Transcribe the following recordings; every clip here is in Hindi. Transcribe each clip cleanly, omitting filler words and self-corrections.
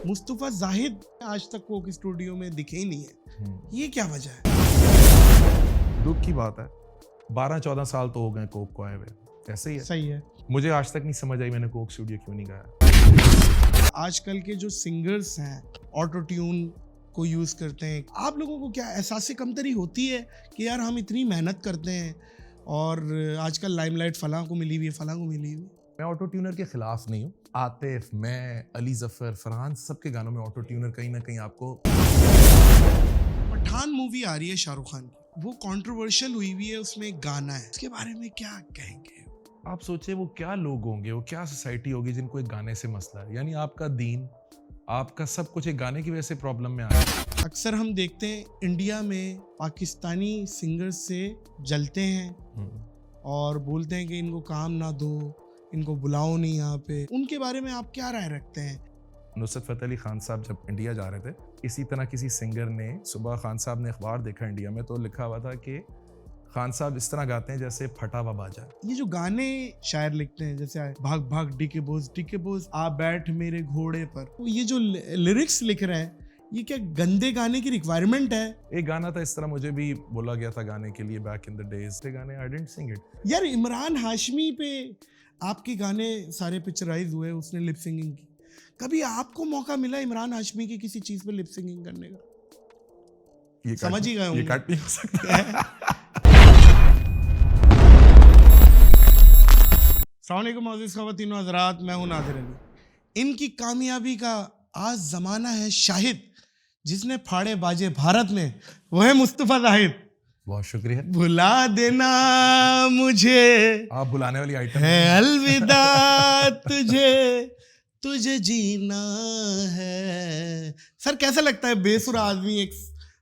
मुस्तफा जाहिद आज तक कोक स्टूडियो में दिखे ही नहीं है, ये क्या वजह है? दुख की बात है, 12-14 साल तो हो गए कोक को आए हुए, ऐसे ही है। सही है। मुझे आज तक नहीं समझ आई मैंने कोक स्टूडियो क्यों नहीं गाया। आजकल के जो सिंगर्स हैं ऑटो ट्यून को यूज करते हैं, आप लोगों को क्या एहसास कमतरी होती है कि यार हम इतनी मेहनत करते हैं और आजकल लाइमलाइट फलां को मिली हुई है, फलां को मिली हुई है? मैं ऑटो ट्यूनर के खिलाफ नहीं हूँ। आतिफ, मैं, अली जफर, फरहान, सबके गानों में ऑटो ट्यूनर कहीं ना कहीं आपको। पठान मूवी आ रही है शाहरुख खान की, वो कंट्रोवर्शियल हुई हुई है, उसमें एक गाना है, उसके बारे में क्या कहेंगे? आप सोचिए वो क्या लोग होंगे, वो क्या सोसाइटी होगी जिनको एक गाने से मसला है। यानी आपका दीन, आपका सब कुछ एक गाने की वजह से प्रॉब्लम में आया। अक्सर हम देखते हैं इंडिया में पाकिस्तानी सिंगर्स से जलते हैं और बोलते हैं कि इनको काम ना दो, इनको बुलाओ नहीं यहाँ पे। उनके बारे में आप क्या राय रखते हैं? नुसरत फ़तेह अली खान साहब जब इंडिया जा रहे थे, इसी तरह किसी सिंगर ने सुबह खान साहब ने अखबार देखा इंडिया में, तो लिखा हुआ था कि खान साहब इस तरह गाते हैं जैसे फटा हुआ बाजा। ये जो गाने शायर लिखते हैं, जैसे भाग भाग डीके बोझ आ बैठ मेरे घोड़े पर, तो ये जो लिरिक्स लिख रहे हैं, ये क्या गंदे गाने की रिक्वायरमेंट है? एक गाना था इस तरह, मुझे भी बोला गया था गाने के लिए बैक इन द डेज, ये गाने आई डिडंट सिंग इट। यार इमरान हाशमी पे आपके गाने सारे पिक्चराइज हुए, उसने लिप सिंगिंग की। कभी आपको मौका मिला इमरान हाशमी की किसी चीज पे लिप सिंगिंग करने का? ये समझ ही गए ये कट नहीं हो सकता है। अस्सलामुअलैकुम मोअज़्ज़िज़ ख़वातीन व हज़रात, मैं हूं नादिर अली। इनकी कामयाबी का आज जमाना है शाहिद, जिसने फाड़े बाजे भारत में, वो है मुस्तफा जाहिद। बहुत शुक्रिया। भुला देना मुझे, आप बुलाने वाली आइटम है अलविदा तुझे, तुझे जीना है। सर कैसा लगता है बेसुरा आदमी एक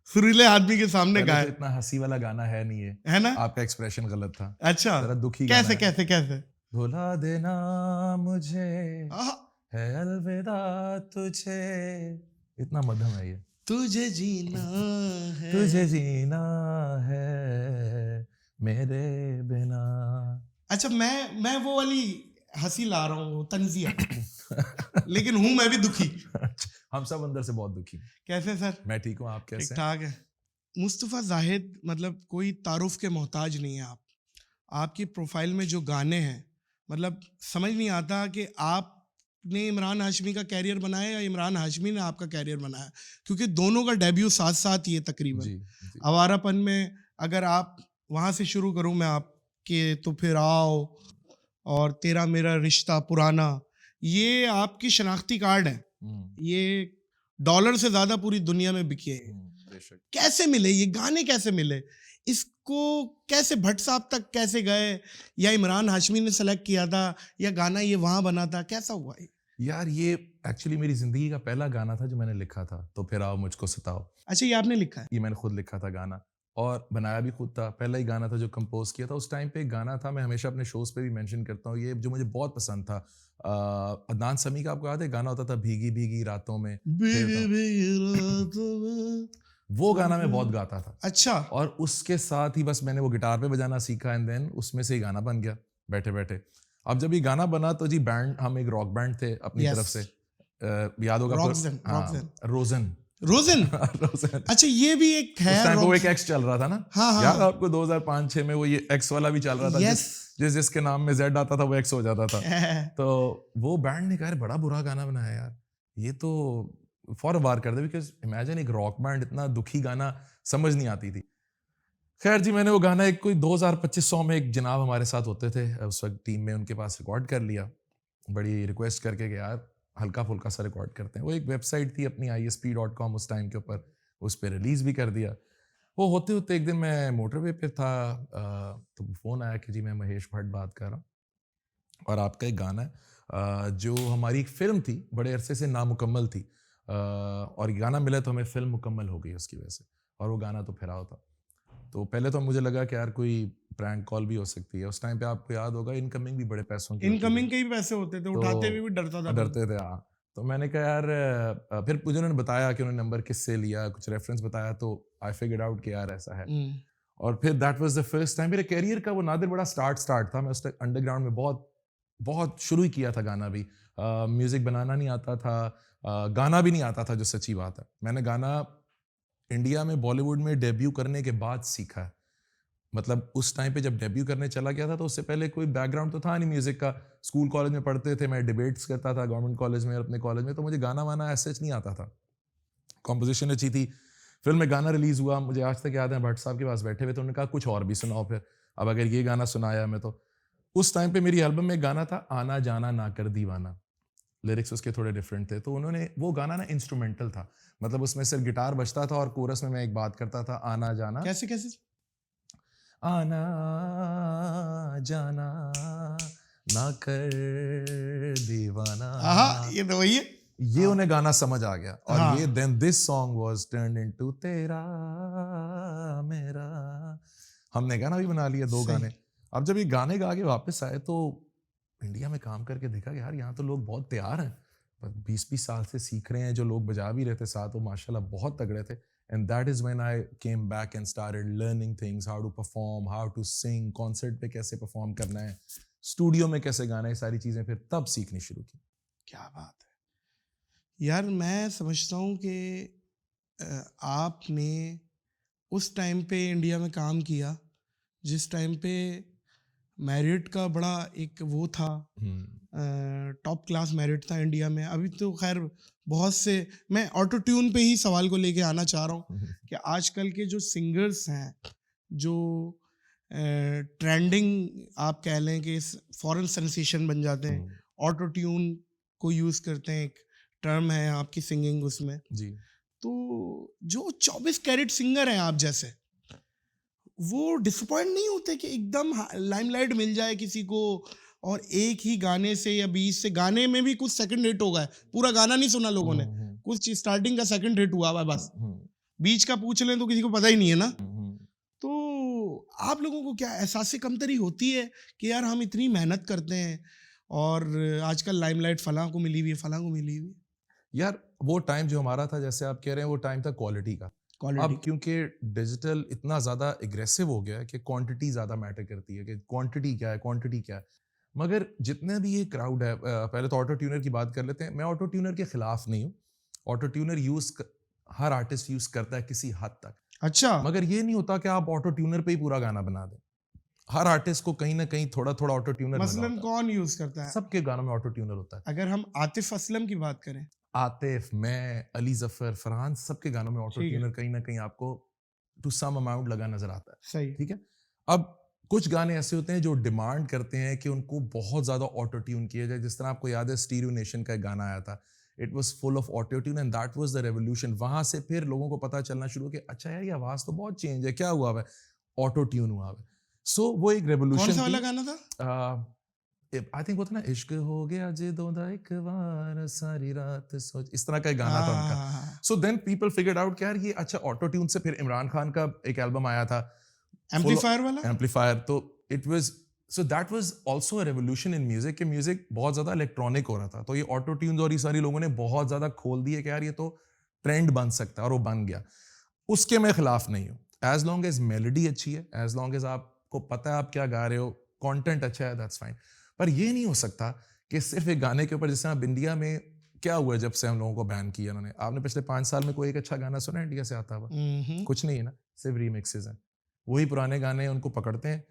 सुरीले आदमी के सामने गाए? तो इतना हंसी वाला गाना है नहीं है ना? आपका एक्सप्रेशन गलत था। अच्छा, जरा दुखी कैसे गाना है। कैसे कैसे? भुला देना मुझे, आहा, है अलविदा तुझे, इतना मध्यम है ये। तुझे जीना है, तुझे जीना है मेरे बिना। अच्छा मैं वो वाली हंसी ला रहा हूँ, तंजिया। लेकिन हूं मैं भी दुखी। हम सब अंदर से बहुत दुखी। कैसे सर? मैं ठीक हूँ, आप ठीक कैसे? ठाक है। मुस्तफा जाहिद मतलब कोई तारुफ के मोहताज नहीं है आप। आपकी प्रोफाइल में जो गाने हैं, मतलब समझ नहीं आता कि आपने इमरान हाशमी का कैरियर बनाया या इमरान हाशमी ने आपका कैरियर बनाया, क्योंकि दोनों का डेब्यू साथ साथ ही है तकरीबन। जी। आवारापन में अगर आप वहाँ से शुरू करूँ मैं आपके, तो फिर आओ और तेरा मेरा रिश्ता पुराना, ये आपकी शनाख्ती कार्ड है। ये डॉलर से ज्यादा पूरी दुनिया में बिके हैं। कैसे मिले ये गाने, कैसे मिले? इसको कैसे भट्ट साहब तक कैसे गए, या इमरान हाशमी ने सेलेक्ट किया था, या गाना ये वहां बना था, कैसा हुआ ये? यार ये एक्चुअली मेरी जिंदगी का पहला गाना था जो मैंने लिखा था, तो फिर आओ मुझको सताओ। अच्छा, ये आपने लिखा है? ये मैंने खुद लिखा था गाना और बनाया भी खुद था। पहला ही गाना था जो कंपोज किया था। उस टाइम पे एक गाना था, मैं हमेशा अपने शोज पे भी मेंशन करता हूँ, ये जो मुझे बहुत पसंद था। अदनान समी का आपको याद है गाना होता था, भीगी भीगी रातों में, भीगी भीगी रातों में, वो गाना मैं बहुत गाता था। अच्छा। और उसके साथ ही बस मैंने वो गिटार पे बजाना सीखा एंड देन उसमें से ही गाना बन गया बैठे बैठे। अब जब ये गाना बना तो जी बैंड, हम एक रॉक बैंड थे अपनी तरफ से, याद होगा रोजन। रोजन। अच्छा, ये भी एक है। उस टाइम वो एक एक्स चल रहा था ना। हाँ। याद आपको 2005-6 में वो ये एक्स वाला भी चल रहा था। जिसके नाम में जेड आता था वो एक्स हो जाता था। तो वो बैंड ने कहा बड़ा बुरा गाना बनाया यार, ये तो फॉर वार कर दे, बिकॉज इमेजिन एक रॉक बैंड, इतना दुखी गाना समझ नहीं आती थी। खैर जी, मैंने वो गाना एक कोई 2025 में एक जनाब हमारे साथ होते थे उस वक्त टीम में, उनके पास रिकॉर्ड कर लिया, बड़ी रिक्वेस्ट करके कि यार हल्का फुल्का सा रिकॉर्ड करते हैं। वो एक वेबसाइट थी अपनी isp.com उस टाइम के ऊपर, उस पर रिलीज़ भी कर दिया। वो होते होते एक दिन मैं मोटरवे पे था, तो फ़ोन आया कि जी मैं महेश भट्ट बात कर रहा हूँ और आपका एक गाना है जो हमारी एक फ़िल्म थी, बड़े अरसे से नामुकम्मल थी, और ये गाना मिला तो हमें फ़िल्म मुकम्मल हो गई उसकी वजह से, और वो गाना तो फिर आओ था। तो पहले तो मुझे लगा कि यार कोई प्रैंक कॉल भी हो सकती है। उस टाइम पे आपको याद होगा इनकमिंग भी बड़े पैसों की, इनकमिंग के भी पैसे होते थे, उठाते हुए भी डरते थे। हाँ। तो मैंने कहा यार, फिर मुझे उन्होंने बताया कि उन्होंने नंबर किससे लिया, कुछ रेफरेंस बताया, तो आई फिगर्ड आउट कि यार ऐसा है। और फिर that was the first time मेरे कैरियर का, वो नादिर बड़ा स्टार्ट था। मैं उस तक अंडरग्राउंड में बहुत शुरू ही किया था गाना भी, म्यूजिक बनाना नहीं आता था, गाना भी नहीं आता था, जो सच्ची बात है। मैंने गाना इंडिया में बॉलीवुड में डेब्यू करने के बाद सीखा है। मतलब उस टाइम पे जब डेब्यू करने चला गया था तो उससे पहले कोई बैकग्राउंड तो था नहीं म्यूजिक का। स्कूल कॉलेज में पढ़ते थे, मैं डिबेट्स करता था गवर्नमेंट कॉलेज में और अपने कॉलेज में, तो मुझे गाना वाना ऐसे नहीं आता था। कॉम्पोजिशन अच्छी थी। फिल्म में गाना रिलीज हुआ, मुझे आज तक याद है, भट्ट साहब के पास बैठे हुए तो उन्होंने कहा कुछ और भी सुनाओ फिर, अब अगर ये गाना सुनाया मैं तो। उस टाइम पे मेरी एल्बम में गाना था आना जाना ना कर दीवाना, लिरिक्स उसके थोड़े डिफरेंट थे, तो उन्होंने वो गाना ना इंस्ट्रूमेंटल था, मतलब उसमें सिर्फ गिटार बजता था और कोरस में मैं एक बात करता था आना जाना। कैसे कैसे? आना जाना ना कर दीवाना। ये तो वही है। ये उन्हें गाना समझ आ गया और हाँ। ये then this song was turned into Tera Mera. हमने गाना भी बना लिया, 2 सही। गाने। अब जब ये गाने गा के वापस आए तो इंडिया में काम करके देखा कि यार यहाँ तो लोग बहुत तैयार हैं, 20-20 साल से सीख रहे हैं, जो लोग बजा भी रहे थे साथ वो माशाल्लाह बहुत तगड़े थे। And that is when I came back and started learning things, how to perform, how to sing, concert पे कैसे परफॉर्म करना है, स्टूडियो में कैसे गाना है, सारी चीजें फिर तब सीखनी शुरू की। क्या बात है यार। मैं समझता हूँ कि आपने उस टाइम पे इंडिया में काम किया जिस टाइम पे मेरिट का बड़ा एक वो था, टॉप क्लास मेरिट था इंडिया में। अभी तो खैर बहुत से, मैं ऑटो ट्यून पे ही सवाल को लेके आना चाह रहा हूँ कि आजकल के जो सिंगर्स हैं, जो ट्रेंडिंग आप कह लें कि फॉरेन सेंसेशन बन जाते हैं, ऑटो ट्यून को यूज़ करते हैं, एक टर्म है आपकी सिंगिंग उसमें जी। तो जो 24 कैरेट सिंगर हैं आप जैसे, वो डिसअपॉइंट नहीं होते कि एकदम लाइमलाइट मिल जाए किसी को और एक ही गाने से या 20 से, गाने में भी कुछ सेकंड हिट होगा, पूरा गाना नहीं सुना लोगों ने, कुछ स्टार्टिंग का सेकंड हिट हुआ बस, बीच का पूछ लें तो किसी को पता ही नहीं है ना। तो आप लोगों को क्या एहसास कमतरी होती है कि यार हम इतनी मेहनत करते हैं और आजकल लाइमलाइट फलां को मिली हुई है, फलां को मिली हुई है? यार वो टाइम जो हमारा था, जैसे आप कह रहे हैं, वो टाइम था क्वालिटी का। अब क्योंकि डिजिटल इतना ज़्यादा एग्रेसिव हो गया है कि क्वांटिटी ज़्यादा मैटर करती है, कि क्वांटिटी क्या है, क्वांटिटी क्या है। मगर जितने भी ये क्राउड है, पहले तो ऑटो ट्यूनर की बात कर लेते हैं। मैं ऑटो ट्यूनर के खिलाफ नहीं हूँ, ऑटो ट्यूनर हर आर्टिस्ट यूज़ करता है किसी हद तक। अच्छा। मगर ये नहीं होता कि आप ऑटो ट्यूनर पे ही पूरा गाना बना दें। हर आर्टिस्ट को कहीं ना कहीं थोड़ा थोड़ा ऑटो ट्यूनर मसलन कौन यूज करता है? सबके गानों में ऑटो ट्यूनर होता है। अगर हम आतिफ असलम की बात करें, आतिफ, मैं, अली जफर, फरहान, सबके गानों में ऑटो ट्यूनर कहीं ना कहीं आपको टू सम अमाउंट लगा नजर आता है। सही। ठीक है। अब कुछ गाने ऐसे होते हैं जो डिमांड करते हैं कि उनको बहुत ज्यादा ऑटो ट्यून किया जाए। जिस तरह आपको याद है स्टीरियो नेशन का एक गाना आया था, it was full of auto tune and that was the revolution. वहां से फिर लोगों को पता चलना शुरू कि अच्छा यार ये आवाज तो बहुत चेंज है, क्या हुआ है, ऑटो ट्यून हुआ है। सो वो एक रेवोल्यूशन। कौन सा वाला गाना था? आई थिंक वो था ना, इश्क हो गया जिदों दा एक बार सारी रात सोच, इस तरह का एक गाना था उनका। So then people figured out कि यार ये अच्छा ऑटो ट्यून से। फिर इमरान खान का एक एल्बम आया था एम्पलीफायर वाला, एम्पलीफायर, तो it was, so that was also a revolution in music, कि म्यूजिक बहुत ज्यादा इलेक्ट्रॉनिक हो रहा था। तो ये ऑटो ट्यून्स और ये सारी लोगों ने बहुत ज्यादा खोल दिए कि यार ये तो ट्रेंड बन सकता है, और वो बन गया। उसके मैं खिलाफ नहीं हूँ, एज लॉन्ग एज मेलोडी अच्छी है, एज लॉन्ग एज आपको पता है आप क्या गा रहे हो, कंटेंट अच्छा है, दैट्स फाइन। पर ये नहीं हो सकता कि सिर्फ एक गाने के ऊपर, जैसे आप इंडिया में क्या हुआ जब से हम लोगों को बैन किया उन्होंने, आपने पिछले 5 साल में कोई एक अच्छा गाना सुना इंडिया से आता हुआ? कुछ नहीं है ना, सिर्फ रीमिक्सेस हैं। वही पुराने गाने उनको पकड़ते हैं,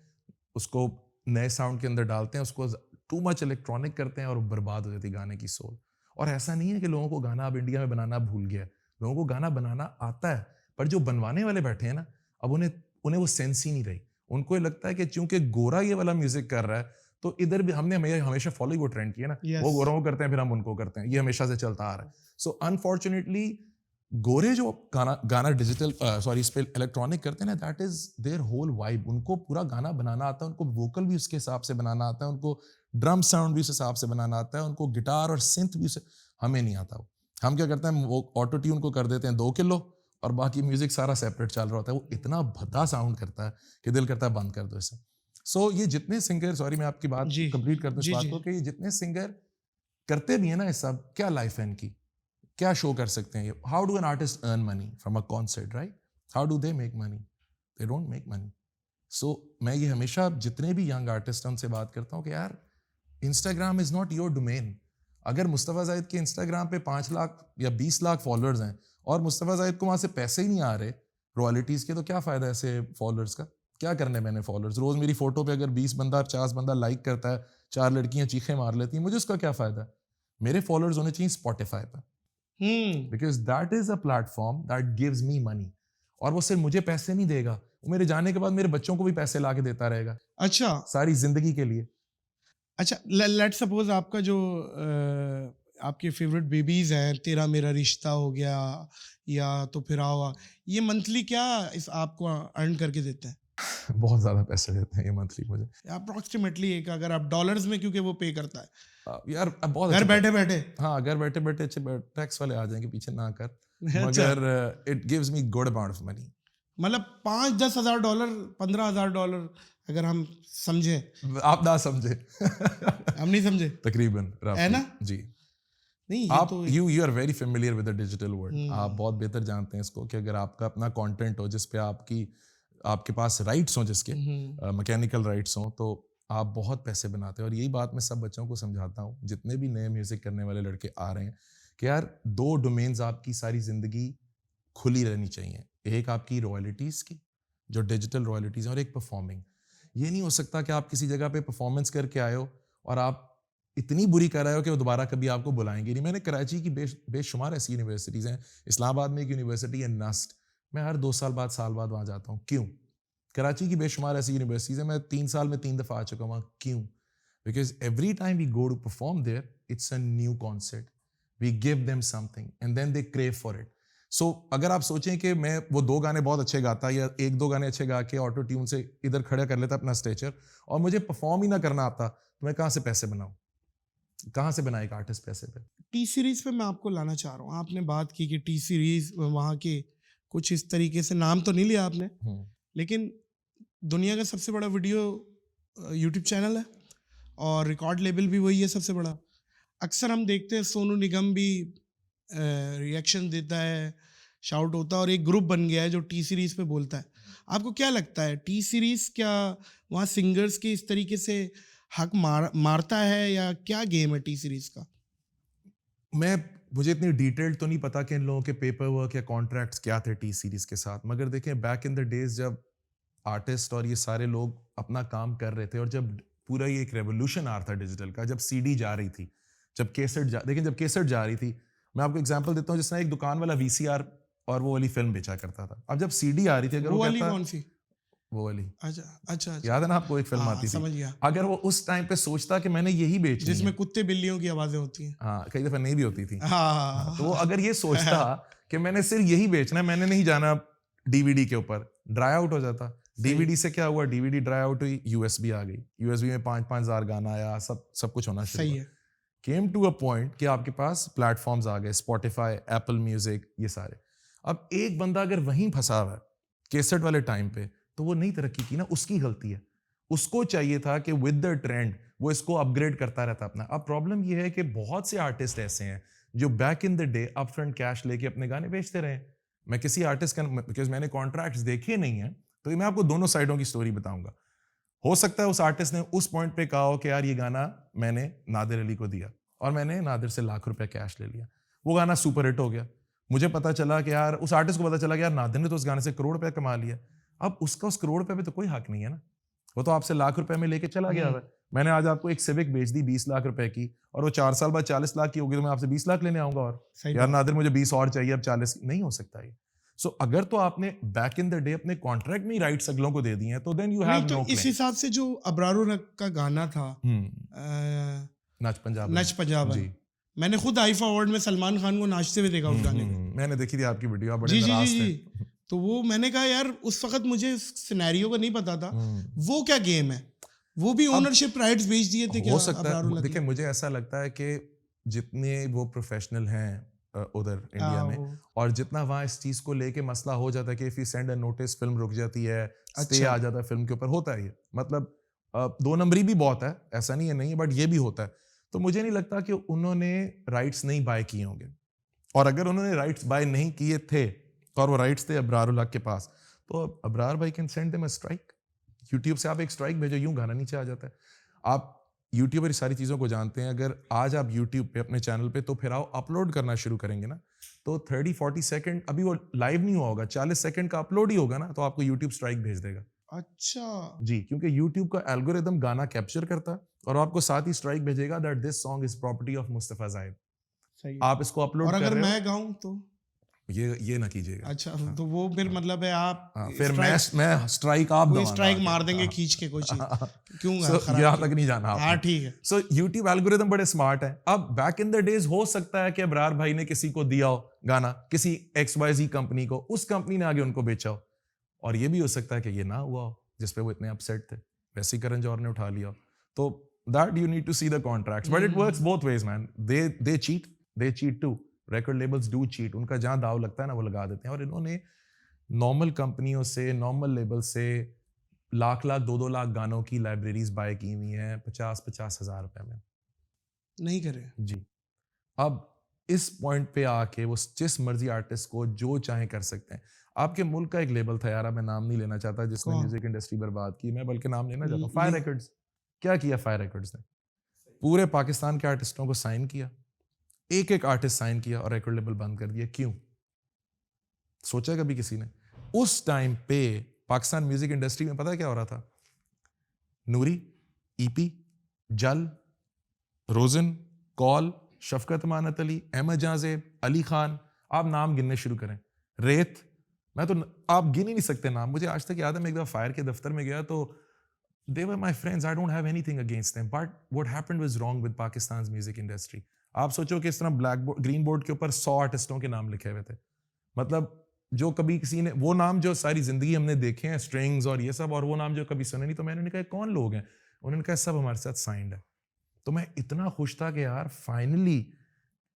उसको नए साउंड के अंदर डालते हैं, उसको टू मच इलेक्ट्रॉनिक करते हैं और बर्बाद हो जाती है गाने की सोल। और ऐसा नहीं है कि लोगों को गाना अब इंडिया में बनाना भूल गया, लोगों को गाना बनाना आता है, पर जो बनवाने वाले बैठे हैं ना, अब उन्हें वो सेंस ही नहीं रही। उनको ये लगता है कि चूंकि गोरा ये वाला म्यूजिक कर रहा है तो इधर भी हमने हमेशा फॉलो वो ट्रेंड किया ना, वो गोरों को करते हैं फिर हम उनको करते हैं, ये हमेशा से चलता आ रहा है। सो अनफॉर्चुनेटली गोरे जो गाना डिजिटल इस पे इलेक्ट्रॉनिक करते हैं ना, that is their whole vibe. उनको पूरा गाना बनाना आता है, उनको वोकल भी उसके हिसाब से बनाना आता है, उनको ड्रम साउंड भी उस हिसाब से बनाना आता है, उनको गिटार और सिंथ भी हमें नहीं आता। वो हम क्या करते हैं, वो ऑटो ट्यून को कर देते हैं 2 किलो और बाकी म्यूजिक सारा सेपरेट चल रहा होता है। वो इतना भद्दा साउंड करता है कि दिल करता है बंद कर दो इसे। सो ये जितने सिंगर, सॉरी मैं आपकी बात कंप्लीट कर दूं इस बात को, कि ये जितने सिंगर करते भी है ना ये सब, क्या लाइफ है इनकी, क्या शो कर सकते हैं ये? How do an artist earn money from a concert, right? How do they make money? They don't make money. So मैं ये हमेशा जितने भी यंग आर्टिस्ट हैं उनसे बात करता हूँ कि यार Instagram is not your domain. अगर मुस्तफ़ा ज़ाहिद के इंस्टाग्राम पे 5 लाख या 20 लाख फॉलोअर्स हैं और मुस्तफ़ा ज़ाहिद को वहाँ से पैसे ही नहीं आ रहे रॉयल्टीज़ के, तो क्या फ़ायदा ऐसे फॉलोअर्स का? क्या करने मैंने फॉलोअर्स? रोज़ मेरी फ़ोटो पे अगर 20 बंदा 50 बंदा लाइक करता है, 4 लड़कियाँ चीखें मार लेती हैं, मुझे उसका क्या फ़ायदा? मेरे फॉलोअर्स होने चाहिए स्पॉटिफाई पर, because that is a platform that gives me money. और वो सिर्फ मुझे पैसे नहीं देगा, वो मेरे जाने के बाद मेरे बच्चों को भी पैसे ला के देता रहेगा। अच्छा, सारी जिंदगी के लिए। अच्छा, लेट सपोज आपका जो आपके फेवरेट बेबीज हैं, तेरा मेरा रिश्ता हो गया या तो फिर आओ, ये मंथली क्या इस आपको अर्न करके देते हैं? बहुत ज्यादा पैसे देते हैं ये मंथली मुझे, अप्रोक्सीमेटली एक, अगर आप डॉलर्स में, क्योंकि वो पे करता है यार अब बहुत घर अच्छे बैठे बैठे। हाँ घर बैठे बैठे अच्छे टैक्स वाले आ जाएंगे पीछे ना कर, अच्छा, मगर it gives me good amount of money. मतलब 5-10 हज़ार डॉलर, 15 हज़ार डॉलर, अगर हम समझे। आप ना समझे हम नहीं समझे तकरीबन है ना? जी। नहीं, ये आप तो you are very familiar with the digital world, आप बहुत बेहतर जानते हैं इसको कि अगर आपका अपना कंटेंट हो जिस पे आपके पास राइट्स हो, जिसके मैकेनिकल राइट्स हो, तो आप बहुत पैसे बनाते हैं। और यही बात मैं सब बच्चों को समझाता हूँ, जितने भी नए म्यूजिक करने वाले लड़के आ रहे हैं, कि यार 2 डोमेन्स आपकी सारी जिंदगी खुली रहनी चाहिए। एक आपकी रॉयल्टीज़ की, जो डिजिटल रॉयल्टीज़ हैं, और एक परफॉर्मिंग। ये नहीं हो सकता कि आप किसी जगह पे परफॉर्मेंस करके आए हो और आप इतनी बुरी कर रहे हो कि वो दोबारा कभी आपको बुलाएंगे नहीं। मैंने कराची की बेशुमार ऐसी यूनिवर्सिटीज़ हैं, इस्लामाबाद में एक यूनिवर्सिटी है नस्ट, मैं हर 2 साल बाद वहाँ जाता हूँ। क्यों? कराची की बेशुमार ऐसी यूनिवर्सिटीज़ हैं, मैं 3 साल में 3 दफ़ा आ चुका हूँ वहाँ। क्यों? Because every time we go to perform there, it's a new concept, we give them something and then they crave for it. So अगर आप सोचें कि मैं वो 2 गाने बहुत अच्छे गाता या 1-2 गाने अच्छे गा के ऑटो ट्यून से इधर खड़ा कर लेता अपना स्टेचर, और मुझे परफॉर्म ही ना करना आता, तो मैं कहाँ से पैसे बनाऊँ? कहाँ से बनाए एक आर्टिस्ट पैसे पे? टी सीरीज पे मैं आपको लाना चाह रहा हूँ। आपने बात की कि टी सीरीज वहाँ के कुछ इस तरीके से, नाम तो नहीं लिया आपने, लेकिन दुनिया का सबसे बड़ा वीडियो यूट्यूब चैनल है और रिकॉर्ड लेबल भी वही है सबसे बड़ा। अक्सर हम देखते हैं सोनू निगम भी रिएक्शन देता है, शाउट होता है, और एक ग्रुप बन गया है जो टी सीरीज पे बोलता है। आपको क्या लगता है, टी सीरीज क्या वहाँ सिंगर्स के इस तरीके से हक मारता है, या क्या गेम है टी सीरीज का? मुझे इतनी डिटेल्ड तो नहीं पता कि इन लोगों के पेपर वर्क या कॉन्ट्रैक्ट्स क्या थे टी सीरीज के साथ, मगर देखें बैक इन द डेज जब आर्टिस्ट और ये सारे लोग अपना काम कर रहे थे, और जब पूरा ये एक रेवोल्यूशन आ रहा था डिजिटल का, जब सीडी जा रही थी, जब केसेट जा रही थी, मैं आपको एग्जांपल देता हूँ, जिसने एक दुकान वाला वीसीआर और वो वाली फिल्म बेचा करता था। अब जब सीडी आ रही थी, अगर वो वो वाली कहता, कौन सी? वो वाली, अच्छा, याद है ना आपको, एक फिल्म हाँ, आती थी, समझ गया। अगर वो उस टाइम पे सोचता कि मैंने यही बेचनी जिसमें है, कुत्ते बिल्लियों की आवाजें होती हैं, हाँ कई दफा नहीं भी होती थी, हाँ, तो वो अगर ये सोचता कि मैंने सिर्फ यही बेचना है, मैंने नहीं जाना डीवीडी के ऊपर, ड्राई आउट हो जाता। डीवीडी से क्या हुआ, डीवीडी ड्राई आउट हुई, यूएसबी आ गई, यूएसबी में 5-5 हजार गाना आया, सब कुछ होना शुरू हुआ। केम टू अ पॉइंट कि आपके पास प्लेटफॉर्म्स आ गए, स्पॉटिफाई, एप्पल म्यूजिक, ये सारे। अब एक बंदा अगर वहीं फंसा हुआ है केसेट वाले टाइम पे, तो वो नहीं तरक्की की ना, उसकी गलती है। उसको चाहिए था कि विद द ट्रेंड वो इसको अपग्रेड करता रहता अपना। अब प्रॉब्लम ये है कि बहुत से आर्टिस्ट ऐसे हैं जो back in the day upfront cash लेके अपने गाने बेचते रहे। मैं किसी आर्टिस्ट का, बिकॉज मैंने कॉन्ट्रैक्ट्स देखे नहीं है, तो मैं आपको दोनों साइडों की स्टोरी बताऊंगा। हो सकता है उस आर्टिस्ट ने उस पॉइंट पे कहा हो कि यार ये गाना मैंने नादिर अली को दिया और मैंने नादिर से लाख रुपए कैश ले लिया, वो गाना सुपर हिट हो गया, मुझे पता चला कि यार उस आर्टिस्ट को पता चला कि यार नादिर ने तो उस गाने से करोड़ रुपए कमा लिया। अब उसका उस करोड़ रुपए पे तो कोई हक नहीं है ना, वो तो आपसे लाख रुपए में लेके चला गया है। मैंने आज आपको एक सिविक बेच दी 20 लाख रुपए की, और वो 4 साल बाद 40 लाख की होगी, तो मैं आपसे 20 लाख लेने आऊंगा, और यार नादिर मुझे 20 और चाहिए, अब 40 नहीं हो सकता ये। सो अगर तो आपने बैक इन द डे अपने कॉन्ट्रैक्ट में राइट्स अगलों को दे दिए हैं, तो then you have no claim. इस हिसाब से जो अबरार का गाना था नच पंजाब जी, मैंने खुद आईफा अवार्ड में सलमान खान को नाचते हुए देखा उस गाने को। मैंने देखी थी आपकी वीडियो, आप बड़े नाराज थे। तो वो मैंने कहा यार उस वक्त मुझे सिनेरियो का नहीं पता था, वो क्या गेम है, वो भी ओनरशिप राइट्स बेच दिए थे क्या? हो सकता है, देखिए मुझे ऐसा लगता है कि जितने वो प्रोफेशनल हैं उधर इंडिया में, और जितना वहाँ इस चीज को लेके मसला हो जाता है कि if you send a notice film रुक जाती है, स्टे आ जाता है फिल्म के ऊपर, होता है ये, मतलब 2 नंबरी भी बहुत है, ऐसा नहीं है नहीं, बट ये भी होता है। तो मुझे नहीं लगता कि उन्होंने राइट्स नहीं बाय किए होंगे, और अगर उन्होंने राइट्स बाय नहीं किए थे और वो राइट्स थे अबरार उल हक के पास, तो अबरार भाई can send them a strike. YouTube से आप एक स्ट्राइक भेजो, यूं गाना नीचे आ जाता है। आप यूट्यूबर इस सारी चीज़ों को जानते हैं। अगर आज आप यूट्यूब पे अपने चैनल पे तो फिर आओ अपलोड करना शुरू करेंगे ना, तो 30-40 सेकंड, अभी वो लाइव नहीं हुआ होगा, 40 सेकंड का अपलोड ही होगा ना, तो आपको यूट्यूब स्ट्राइक भेज देगा। अच्छा जी, क्योंकि यूट्यूब का एल्गोरिदम गाना कैप्चर करता है और आपको साथ ही स्ट्राइक भेजेगा that this song is property of Mustafa Zahid. सही है। आप इसको अपलोड और कर अगर रहे हो, मैं गाऊं तो ये ना कीजिएगा। अच्छा, तो वो फिर मतलब है आप फिर मैं स्ट्राइक आप कोई दबाना स्ट्राइक आके। मार देंगे खींच के कोई चीज, क्यों यहाँ तक नहीं जाना हाँ ठीक है। सो यूट्यूब एल्गोरिदम बड़े स्मार्ट है। अब बैक इन द डेज हो सकता है कि अबरार भाई ने किसी को दिया हो गाना, किसी XYZ कंपनी को, उस कंपनी ने आगे उनको बेचा हो, और ये भी हो सकता है कि ये ना हुआ हो जिसपे वो इतने अपसेट थे, वैसे ही करण जौहर ने उठा लिया हो। तो that you need to see the contracts, but it works both ways man. They cheat too, record labels do cheat, उनका जहां दाव लगता है ना वो लगा देते हैं। और इन्होंने नॉर्मल कंपनियों से, नॉर्मल लेबल से लाख 2-2 लाख गानों की लाइब्रेरीज बाय की हुई हैं 50-50 हज़ार रुपए में। नहीं करे जी, अब इस पॉइंट पे आके वो जिस मर्जी आर्टिस्ट को जो चाहे कर सकते हैं। आपके मुल्क का एक लेबल था यार, मैं नाम नहीं लेना चाहता, जिसने म्यूजिक इंडस्ट्री बर्बाद की, मैं बल्कि नाम लेना चाहता हूँ, फायर रिकॉर्ड्स। क्या किया फायर रिकॉर्ड्स ने? पूरे पाकिस्तान के आर्टिस्टों को साइन किया, एक एक आर्टिस्ट साइन किया और रिकॉर्ड लेबल बंद कर दिया। क्यों? सोचा कभी किसी ने? उस टाइम पे पाकिस्तान म्यूजिक इंडस्ट्री में पता है क्या हो रहा था? नूरी, ईपी, जल, रोजन, कॉल, शफकत अमानत अली, अहमद जाजेब, अली खान, आप नाम गिनने शुरू करें, रेत, मैं तो आप गिन ही नहीं सकते नाम। मुझे आज तक याद है, मैं एक दफा फायर के दफ्तर में गया तो they were my friends, I don't have anything against them, but what happened was wrong with Pakistan's music industry. आप सोचो कि इस तरह ब्लैक बोर्ड, ग्रीन बोर्ड के ऊपर 100 आर्टिस्टों के नाम लिखे हुए थे, मतलब जो कभी किसी ने, वो नाम जो सारी जिंदगी हमने देखे हैं, स्ट्रिंग्स और ये सब, और वो नाम जो कभी सुने नहीं। तो मैंने कहा कौन लोग हैं? उन्होंने कहा सब हमारे साथ साइंड है। तो मैं इतना खुश था कि यार फाइनली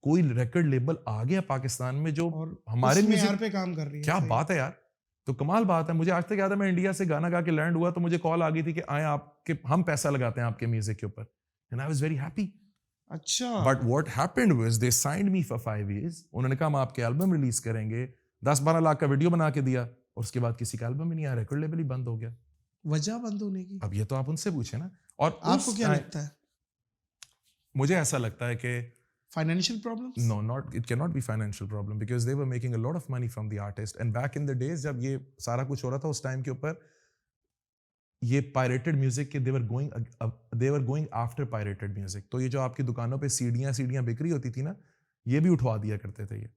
कोई रिकॉर्ड लेबल आ गया पाकिस्तान में जो हमारे म्यूजिक पे काम कर रही है। क्या बात है यार, तो कमाल बात है। मुझे आज तक याद है, मैं इंडिया से गाना गा के लैंड हुआ तो मुझे कॉल आ गई थी कि आए आपके, हम पैसा लगाते हैं आपके म्यूजिक के ऊपर, and I was very happy. अच्छा, but what happened was they signed me for 5 years। उन्होंने कहा हम आपके एल्बम रिलीज करेंगे, 10-12 लाख का वीडियो बना के दिया, और उसके बाद किसी का एल्बम ही नहीं आया, रिकॉर्ड लेबल ही बंद हो गया। वजह बंद होने की अब ये तो आप उनसे पूछे ना। और आपको क्या लगता है? मुझे ऐसा लगता है कि financial problems? No, it cannot be financial problem because they were making a lot of money from the artist. And back in the days जब ये सारा कुछ हो रहा था उस टाइम के ऊपर, ये pirated music के they were going after pirated music। तो ये जो आपकी दुकानों पे सीडियां बिक्री होती थी ना, ये भी उठवा दिया करते थे। ये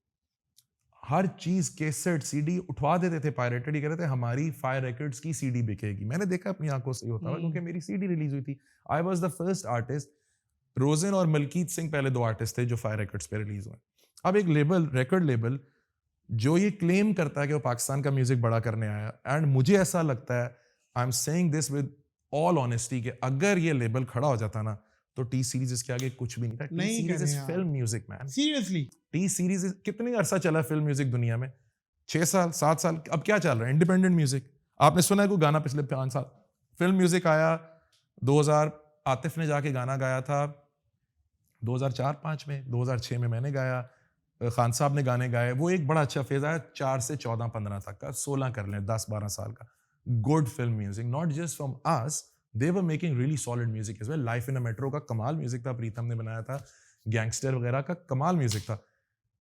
हर चीज, कैसेट, सीडी उठवा देते थे पायरेटेड। ये कहते थे हमारी फायर रिकॉर्ड्स की सीडी बिकेगी। मैंने देखा अपनी आंखों से होता है, क्योंकि मेरी सीडी रिलीज हुई थी। I was the first artist. Rozan और मलकीत सिंह पहले 2 आर्टिस्ट थे जो फायर रिकॉर्ड्स पे रिलीज हुए। अब एक लेबल, रिकॉर्ड लेबल, जो ये क्लेम करता है कि वो पाकिस्तान का म्यूजिक बड़ा करने आया, एंड मुझे ऐसा लगता है, I am saying this with all honesty, कि अगर ये लेबल खड़ा हो जाता ना तो टी सीरीज इसके आगे कुछ भी नहीं था। T series is film music man, seriously. T series कितनी अरसा चला फिल्म म्यूजिक दुनिया में? 6 साल 7 साल। अब क्या चल रहा है? Independent music. आपने सुना है कोई गाना पिछले 5 साल? फिल्म म्यूजिक आया 2000, आतिफ ने जाके गाना गाया था 2004-5 में, 2006 में मैंने गाया, खान साहब ने गाने गाए। वो एक बड़ा अच्छा फेज आया 4 से 14-15 तक का, 16 कर लें, 10-12 साल का good film music, not just from us, they were making really solid music as well. Life in a metro का कमाल म्यूजिक था, प्रीतम ने बनाया था। गैंगस्टर वगैरह का कमाल म्यूजिक था।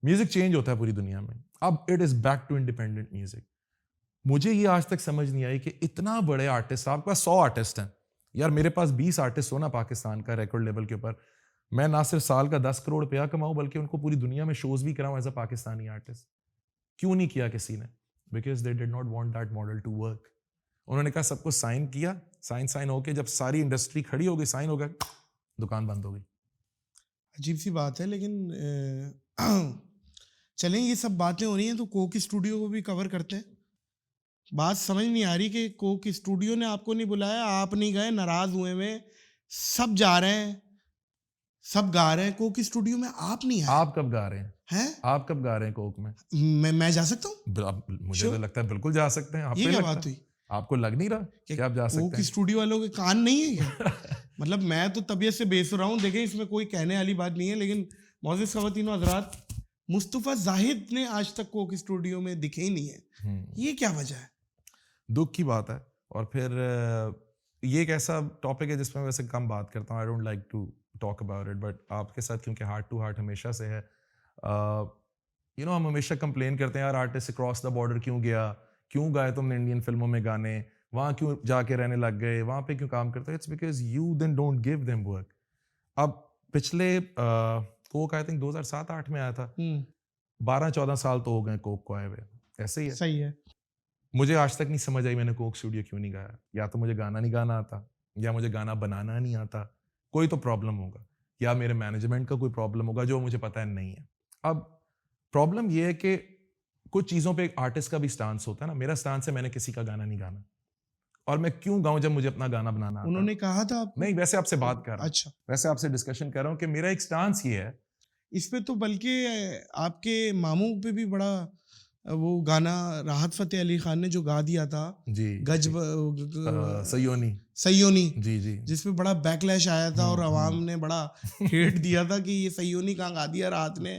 म्यूजिक चेंज होता है पूरी दुनिया में। अब it is back to independent music. मुझे ये आज तक समझ नहीं आई कि इतना बड़े आर्टिस्ट, आपके पास 100 आर्टिस्ट हैं यार, मेरे पास 20 आर्टिस्ट हो ना पाकिस्तान का रिकॉर्ड लेवल के ऊपर, मैं ना सिर्फ साल का 10 करोड़ रुपया कमाऊं बल्कि उनको पूरी दुनिया में शोज भी कराऊं एज अ पाकिस्तानी आर्टिस्ट। क्यों नहीं किया किसी ने? Because they did not want that model to work. उन्होंने कहा सबको साइन किया, साइन होके जब सारी इंडस्ट्री खड़ी हो गई, साइन हो गया, दुकान बंद हो गई। अजीब सी बात है, लेकिन चलें, ये सब बातें हो रही हैं तो कोक स्टूडियो को भी कवर करते हैं। बात समझ नहीं आ रही कि कोक स्टूडियो ने आपको नहीं बुलाया, आप नहीं गए, नाराज हुए में सब जा रहे हैं, सब गा रहे हैं, कोक स्टूडियो में आप नहीं आए। आप कब गा रहे हैं? आप कब गा रहे हैं कोक में? मैं जा सकता हूँ? मुझे तो लगता है बिल्कुल जा सकते हैं। ये क्या बात हुई? आपको लग नहीं रहा कि आप जा सकते हैं? कोक स्टूडियो वालों के कान नहीं है क्या? मतलब मैं तो तबीयत से बेसुरा हूँ। देखें, इसमें कोई कहने वाली बात नहीं है, लेकिन मौजूद ख़वातीनो हज़रात, मुस्तफ़ा जाहिद ने आज तक कोक स्टूडियो में दिखे ही नहीं है। ये क्या वजह है? दुख की बात है। और फिर ये एक ऐसा टॉपिक है जिसमें वैसे कम बात करता हूँ, I don't like to talk about it, but आपके साथ क्योंकि हार्ट टू हार्ट हमेशा से है, यू नो हम हमेशा कंप्लेन करते हैं यार आर्टिस्ट क्रॉस द बॉर्डर क्यों गया, क्यों गाए तुमने इंडियन फिल्मों में गाने, वहाँ क्यों जाके रहने लग गए, वहाँ पे क्यों काम करते हो, it's because you then don't give them work. अब पिछले कोक आई थिंक 2007-8 में आया था, 12-14 साल तो हो गए कोक को आए हुए, ऐसे ही है। सही है। मुझे आज तक नहीं समझ आई मैंने कोक स्टूडियो क्यों नहीं गाया, या तो मुझे गाना नहीं गाना आता, या मुझे गाना बनाना नहीं आता, कोई तो प्रॉब्लम होगा, या मेरे मैनेजमेंट का कोई प्रॉब्लम होगा जो मुझे पता है नहीं है। अब प्रॉब्लम ये है कि कुछ चीज़ों पे एक आर्टिस्ट का भी स्टांस होता है ना, मेरा स्टांस है मैंने किसी का गाना नहीं गाना, और मैं क्यों गाऊं जब मुझे अपना गाना बनाना आता। उन्होंने कहा था आपको? नहीं, वैसे आपसे बात कर रहा हूं, अच्छा, वैसे आपसे डिस्कशन कर रहा हूं कि मेरा एक स्टांस ये है। इस पे तो बल्कि आपके मामू पे भी बड़ा वो गाना राहत फतेह अली खान ने जो गा दिया था, जी गज सयोनी सयोनी, जी जी, जिसपे बड़ा बैकलैश आया था और अवाम ने बड़ा हेट दिया था कि ये सयोनी कहाँ गा दिया राहत ने,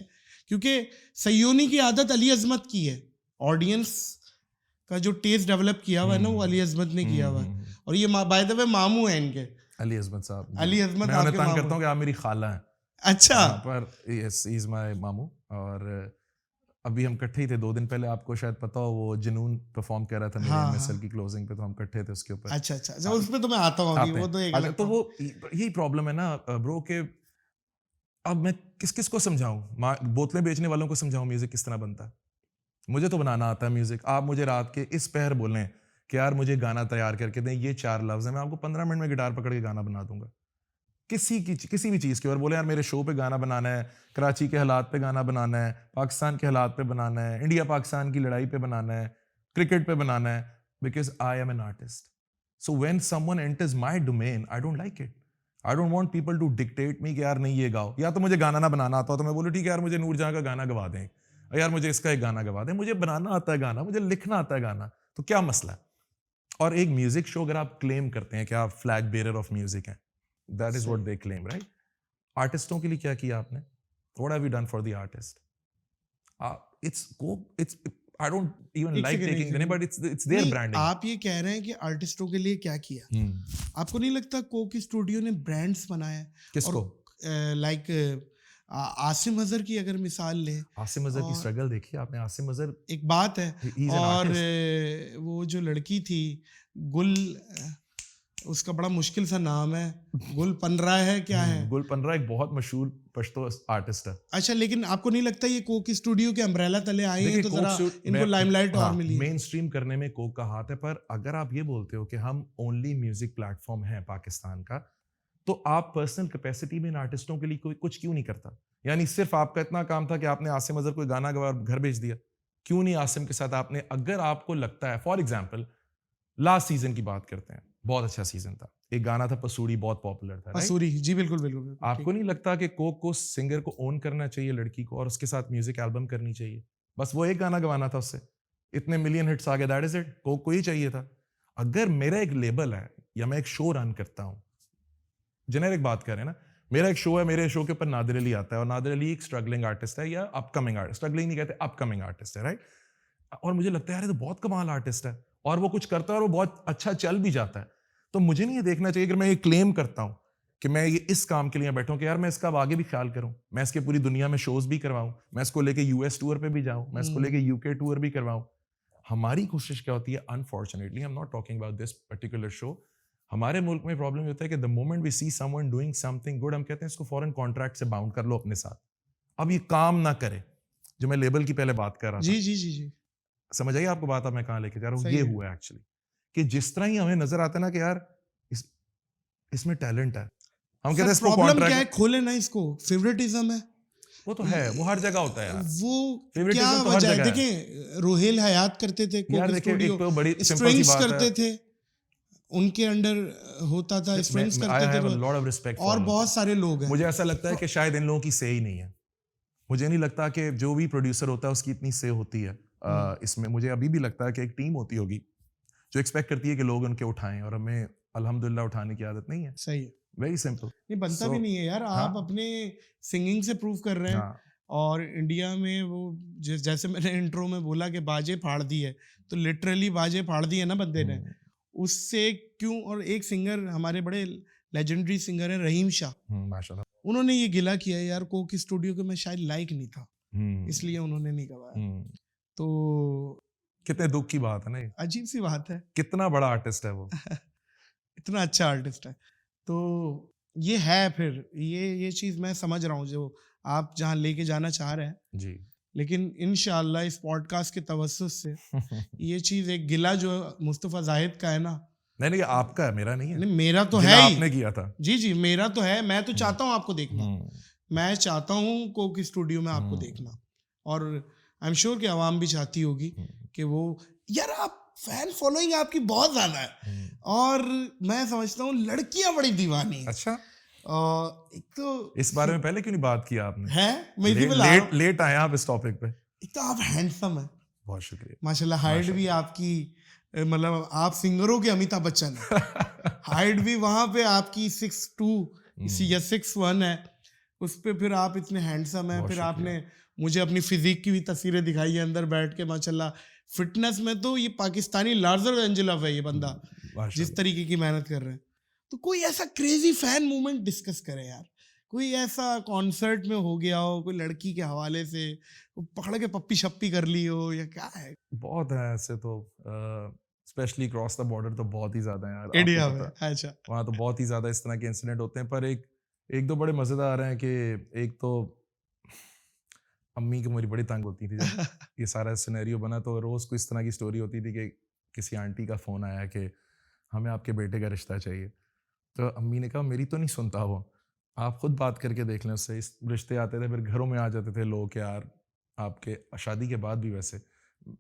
क्योंकि सयोनी की आदत अली अजमत की है, ऑडियंस का जो टेस्ट डेवलप किया हुआ है ना वो अली अजमत ने किया हुआ है, और ये बाय द वे मामू है इनके, अली अजमत साहब। अली अजमत मैं उन्हें आपके तंग मामू करता हूँ कि आप मेरी खाला हैं। अच्छा, पर यस ही इज माय मामू। और अभी हम इकट्ठे ही थे 2 दिन पहले, आपको शायद पता हो वो जुनून परफॉर्म कर रहा था मेरे एमएसएल की क्लोजिंग पे, तो हम इकट्ठे थे उसके ऊपर। अच्छा अच्छा, जब उस पे तो मैं आता हूँ अभी, वो तो एक अलग, तो वो यही प्रॉब्लम है ना ब्रो के, अब मैं किस किस को समझाऊं, बोतलें बेचने वालों को समझाऊं म्यूजिक किस तरह बनता है, मुझे तो बनाना आता है म्यूजिक। आप मुझे रात के इस पहर बोलें कि यार मुझे गाना तैयार करके दें, ये 4 लफ्ज है, मैं आपको 15 मिनट में गिटार पकड़ के गाना बना दूंगा किसी भी चीज़ की। और बोले यार मेरे शो पे गाना बनाना है, कराची के हालात पे गाना बनाना है, पाकिस्तान के हालात पे बनाना है, इंडिया पाकिस्तान की लड़ाई पे बनाना है, क्रिकेट पे बनाना है, because I am an artist. So when someone enters my domain I don't like it, I don't want people to dictate me कि यार नहीं ये गाओ, या तो मुझे गाना ना बनाना आता हो तो मैं बोलूँ ठीक है यार मुझे नूरजहां का गाना गवा दें, यार मुझे इसका एक गाना गवा दें, मुझे बनाना आता है गाना, मुझे लिखना आता है गाना, तो क्या मसला है। और एक म्यूजिक शो अगर आप क्लेम करते हैं कि आप फ्लैग बेरर ऑफ म्यूजिक हैं, that is what they claim, right. आर्टिस्टों के लिए क्या किया आपने, what have you done for the artist, it's I don't even like taking the, but it's their branding. आप ये कह रहे हैं कि आर्टिस्टों के लिए क्या किया, आपको नहीं लगता कोक स्टूडियो ने ब्रांड्स बनाए? किसको? लाइक आसिम अजहर की अगर मिसाल ले, आसिम अजहर की स्ट्रगल देखी आपने, आसिम अजहर एक बात है, और वो जो लड़की थी गुल, उसका बड़ा मुश्किल सा नाम है, गुल पनरा है क्या है, गुल पनरा एक बहुत मशहूर पश्तो आर्टिस्ट है। अच्छा, लेकिन आपको नहीं लगता ये कोक स्टूडियो के अम्ब्रेला तले आए हैं तो जरा इनको लाइमलाइट और मिली? मेन स्ट्रीम करने में कोक का हाथ है, पर अगर आप ये बोलते हो कि हम ओनली म्यूजिक प्लेटफॉर्म है पाकिस्तान का, तो आप पर्सनल कैपेसिटी में इन आर्टिस्टों के लिए कोई कुछ क्यों नहीं करता? यानी सिर्फ आपका इतना काम था कि आपने आसिम अजहर कोई गाना गवा घर भेज दिया, क्यों नहीं आसिम के साथ आपने, अगर आपको लगता है, फॉर एग्जाम्पल लास्ट सीजन की बात करते हैं, बहुत अच्छा सीजन था, एक गाना था पसूरी, बहुत पॉपुलर था, पसूरी, जी बिल्कुल बिल्कुल। आपको नहीं लगता कि कोक को सिंगर को ओन करना चाहिए लड़की को, और उसके साथ म्यूजिक एल्बम करनी चाहिए? बस वो एक गाना गवाना था उससे, इतने मिलियन हिट्स आ गए, दैट इज इट, कोक को ही चाहिए था। अगर मेरा एक लेबल है या मैं एक शो रन करता हूँ, जेनेरिक बात करें ना, मेरा एक शो है, मेरे शो के ऊपर नादिर अली आता है, और नादिर अली एक स्ट्रगलिंग आर्टिस्ट है या अपकमिंग आर्टिस्ट, स्ट्रगलिंग नहीं कहते, अपकमिंग आर्टिस्ट है, राइट। और मुझे लगता है यार ये तो बहुत कमाल आर्टिस्ट है, और वो कुछ करता है और वो बहुत अच्छा चल भी जाता है, तो मुझे नहीं ये देखना चाहिए कि मैं ये क्लेम करता हूँ कि मैं ये इस काम के लिए बैठा हूँ कि यार मैं इसका अब आगे भी ख्याल करूँ, मैं इसके पूरी दुनिया में शोज भी करवाऊँ, मैं इसको लेके यूएस टूर पे भी जाऊँ, मैं इसको लेके यूके टूर भी करवाऊँ। हमारी कोशिश क्या होती है, unfortunately, I am not talking about this particular show, हमारे मुल्क में प्रॉब्लम होता है कि the moment we see someone doing something good, हम कहते हैं इसको फॉरेन कॉन्ट्रैक्ट से बाउंड कर लो अपने साथ, अब ये काम ना करे, जो मैं लेबल की पहले बात कर रहा था। जी जी जी जी, समझ आइए आपको बात, अब मैं कहाँ लेके जा रहा हूँ। ये हुआ है एक्चुअली कि जिस तरह ही हमें नजर आता है ना कि यार इसमें टैलेंट है, हम कहते हैं इसको प्रॉब्लम क्या है, खोले ना इसको, फेवरेटिज्म है, वो तो है, वो हर जगह होता है यार, वो क्या वजह है? देखें रोहेल हयात करते थे कोक स्टूडियो, तो बड़ी स्ट्रिंग्स करते थे, उनके अंडर होता था, स्ट्रिंग्स करते थे, और बहुत सारे लोग हैं। मुझे ऐसा लगता है कि शायद इन लोगों की से ही नहीं है, मुझे नहीं लगता कि जो भी प्रोड्यूसर होता है उसकी इतनी से होती है इसमें। मुझे अभी भी लगता है कि एक टीम होती होगी जो एक्सपेक्ट करती है कि लोग उनके उठाएं, और हमें अल्हम्दुलिल्लाह उठाने की आदत नहीं है। सही है, वेरी सिंपल, नहीं बनता भी नहीं है यार। आप अपने सिंगिंग से प्रूव कर रहे हैं, और इंडिया में वो जैसे मैंने इंट्रो में बोला कि बाजे फाड़ दी है, तो लिटरली बाजे फाड़ दी है ना बंदे ने, उससे क्यों। और एक सिंगर हमारे बड़े लेजेंडरी सिंगर हैं रहीम शाह, माशाल्लाह, उन्होंने ये गिला किया है यार कोक स्टूडियो के मैं शायद लायक नहीं था, इसलिए उन्होंने नहीं गवाया। तो कितने दुख की बात है ना, अजीब सी बात है, कितना बड़ा आर्टिस्ट है वो। इतना अच्छा आर्टिस्ट है। तो ये है, फिर ये चीज मैं समझ रहा हूँ जो आप जहाँ लेके जाना चाह रहे हैं जी। लेकिन इंशाल्लाह इस पॉडकास्ट के तवस्सुस से ये चीज एक गिला जो मुस्तफा जाहिद का है ना, नहीं आपका है, मेरा नहीं है। नहीं मेरा तो है ही, आपने किया था। जी मेरा तो है, मैं तो चाहता हूँ आपको देखना, मैं चाहता हूँ कोक स्टूडियो में आपको देखना, और आई एम श्योर कि आवाम भी चाहती होगी कि वो, यार आप फैन फॉलोइंग आपकी बहुत ज्यादा है, और मैं समझता हूँ लड़कियां बड़ी दीवानी है। अच्छा, एक तो इस बारे में पहले क्यों नहीं बात किया आपने? है मैं लेट आए आप इस टॉपिक पे। एक तो आप हैंडसम है, बहुत शुक्रिया माशाल्लाह, हाइट भी आपकी, मतलब आप सिंगरों के अमिताभ बच्चन है। हाइट भी वहां पे आपकी 6'2" या 6'1" है, उस पे फिर आप इतने हैंडसम हैं। फिर आपने मुझे अपनी फिजिक की भी तस्वीरें दिखाई है अंदर बैठ के, माशाल्लाह। फिटनेस में तो ये पाकिस्तानी लार्जर एंजल ऑफ है ये बंदा, जिस तरीके की मेहनत कर रहे हैं। तो कोई ऐसा क्रेजी फैन मूवमेंट डिस्कस करे यार, कोई ऐसा कॉन्सर्ट में हो गया हो, कोई लड़की के हवाले से पकड़ के पप्पी शप्पी कर ली हो, या क्या है? बहुत है ऐसे तो, स्पेशली क्रॉस द बॉर्डर तो बहुत ही ज्यादा है यार, इंडिया में। अच्छा, वहाँ तो बहुत ही ज्यादा इस तरह के इंसिडेंट होते हैं। पर एक दो बड़े मजेदार हैं कि एक तो अम्मी को मेरी बड़ी तंग होती थी जब ये सारा सिनेरियो बना, तो रोज को इस तरह की स्टोरी होती थी कि किसी आंटी का फोन आया कि हमें आपके बेटे का रिश्ता चाहिए। तो अम्मी ने कहा मेरी तो नहीं सुनता वो, आप खुद बात करके देख लें उससे। इस रिश्ते आते थे, फिर घरों में आ जाते थे लोग, यार आपके शादी के बाद भी, वैसे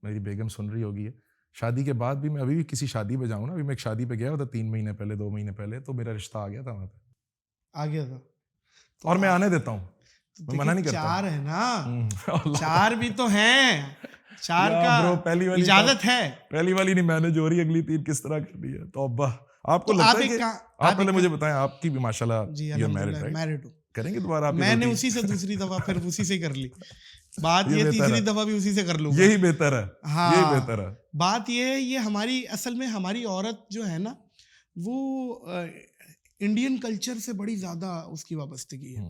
मेरी बेगम सुन रही होगी, शादी के बाद भी, मैं अभी भी किसी शादी पे जाऊँ ना, अभी मैं एक शादी पे गया हुआ था 3 महीने पहले, 2 महीने पहले, तो मेरा रिश्ता आ गया था वहाँ पे, आ गया था। तो और मैं आने देता हूँ, मैं मना नहीं करता। 4 है ना, 4 भी तो हैं, 4 का ब्रो, पहली वाली इजाजत है, पहली वाली नहीं मैनेज हो रही, अगली 3 किस तरह करनी है? तो अब्बा आपको लगता है कि आप पहले मुझे बताएं, आपकी भी माशाल्लाह ये मैरिड हूँ, करेंगे दोबारा आप? मैंने उसी से दूसरी दफा फिर उसी से कर ली, बात ये तीसरी दफा भी उसी से कर लूंगा, यही बेहतर है। हाँ, यही बेहतर है। बात ये है, ये हमारी असल में हमारी औरत जो है ना, वो इंडियन कल्चर से बड़ी ज्यादा उसकी वाबस्तगी है,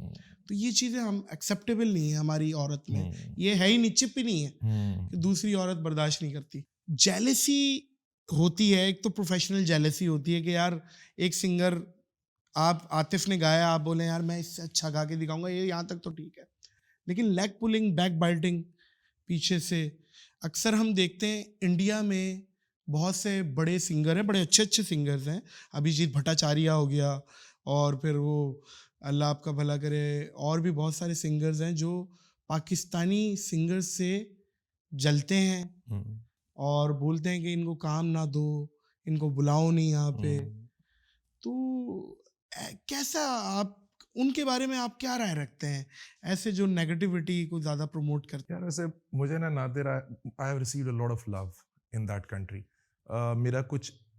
तो ये चीजें हम एक्सेप्टेबल नहीं है हमारी औरत में, ये है ही नहीं, चिप ही नहीं है कि दूसरी औरत बर्दाश्त नहीं करती। जेलेसी होती है, एक तो प्रोफेशनल जेलेसी होती है कि यार एक सिंगर, आप आतिफ ने गाया, आप बोले यार मैं इससे अच्छा गा के दिखाऊंगा, ये यहाँ तक तो ठीक है, लेकिन लेग पुलिंग, बैक बाइटिंग पीछे से, अक्सर हम देखते हैं इंडिया में बहुत से बड़े सिंगर हैं, बड़े अच्छे अच्छे सिंगर्स हैं, अभिजीत भट्टाचार्य हो गया, और फिर वो अल्लाह आपका भला करे, और भी बहुत सारे सिंगर्स हैं जो पाकिस्तानी सिंगर्स से जलते हैं और बोलते हैं कि इनको काम ना दो, इनको बुलाओ नहीं यहाँ पे। तो कैसा, आप उनके बारे में आप क्या राय रखते हैं, ऐसे जो नेगेटिविटी को ज़्यादा प्रमोट करते हैं? यार वैसे मुझे ना Nadir, I have received a lot of love in that country.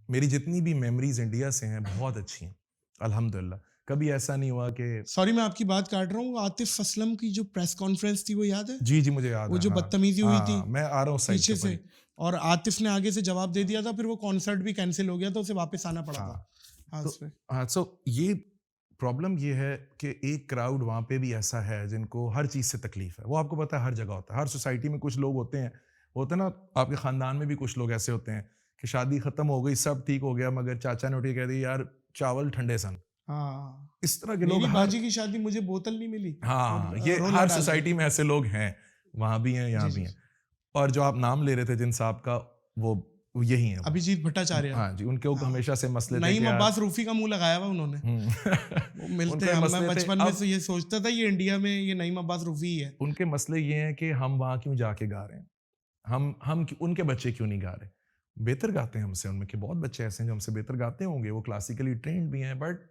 मेरी जितनी भी मेमोरीज इंडिया से हैं बहुत अच्छी हैं अल्हम्दुलिल्लाह। कभी ऐसा नहीं हुआ कि, सॉरी मैं आपकी बात काट रहा हूँ, आतिफ असलम की जो प्रेस कॉन्फ्रेंस थी वो याद है? जी मुझे याद है, वो जो बदतमीजी हुई थी, मैं आ रहा हूँ पीछे से, और आतिफ ने आगे से जवाब दे दिया था, फिर वो कॉन्सर्ट भी कैंसिल हो गया था, उसे वापस आना पड़ा था। हाँ, सो ये प्रॉब्लम ये है कि एक क्राउड वहाँ पे भी ऐसा है जिनको हर चीज़ से तकलीफ है। वो आपको पता है हर जगह होता है, हर सोसाइटी में कुछ लोग होते हैं ना, आपके ख़ानदान में भी कुछ लोग ऐसे होते हैं कि शादी ख़त्म हो गई, सब ठीक हो गया, मगर चाचा ने उठ के कह दिया यार चावल ठंडे सन। हाँ, इस तरह के लोग, मेरी बाजी की शादी मुझे बोतल नहीं मिली। हाँ, ये हर सोसाइटी में ऐसे लोग हैं, वहाँ भी हैं, यहाँ भी हैं। और जो आप नाम ले रहे थे जिन साहब का, वो यही है, अभिजीत भट्टाचार्य। हाँ जी, उनके ऊपर हमेशा से मसले थे। नईम अब्बास रूफी का मुंह लगाया हुआ उन्होंने, वो मिलते हैं, मैं बचपन में से ये सोचता था ये इंडिया में ये नईम अब्बास रूफी ही है। उनके मसले ये हैं कि हम वहाँ क्यों जाके गा रहे हैं, हम उनके बच्चे क्यों नहीं गा रहे? बेहतर गाते हैं हमसे, उनमें के बहुत बच्चे ऐसे हैं जो हमसे बेहतर गाते होंगे, वो क्लासिकली ट्रेंड भी हैं, but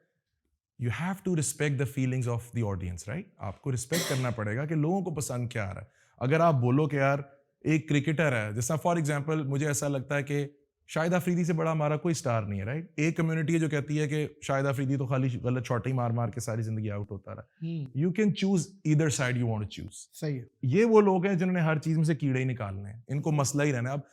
you have to respect the feelings of the audience, right? आपको रिस्पेक्ट करना पड़ेगा कि लोगों को पसंद क्या आ रहा है। अगर आप बोलो कि यार एक क्रिकेटर है, जैसा फॉर एग्जांपल मुझे ऐसा लगता है कि शाहिद अफरीदी से बड़ा हमारा कोई स्टार नहीं है, राइट? एक कम्युनिटी है जो कहती है कि शाहिद अफरीदी तो खाली गलत शॉट ही मार मार के सारी जिंदगी आउट होता रहा। You can choose either side you want to choose. सही है। ये वो लोग हैं जिन्होंने हर चीज में से कीड़े ही निकालने हैं, इनको मसला ही रहना है। अब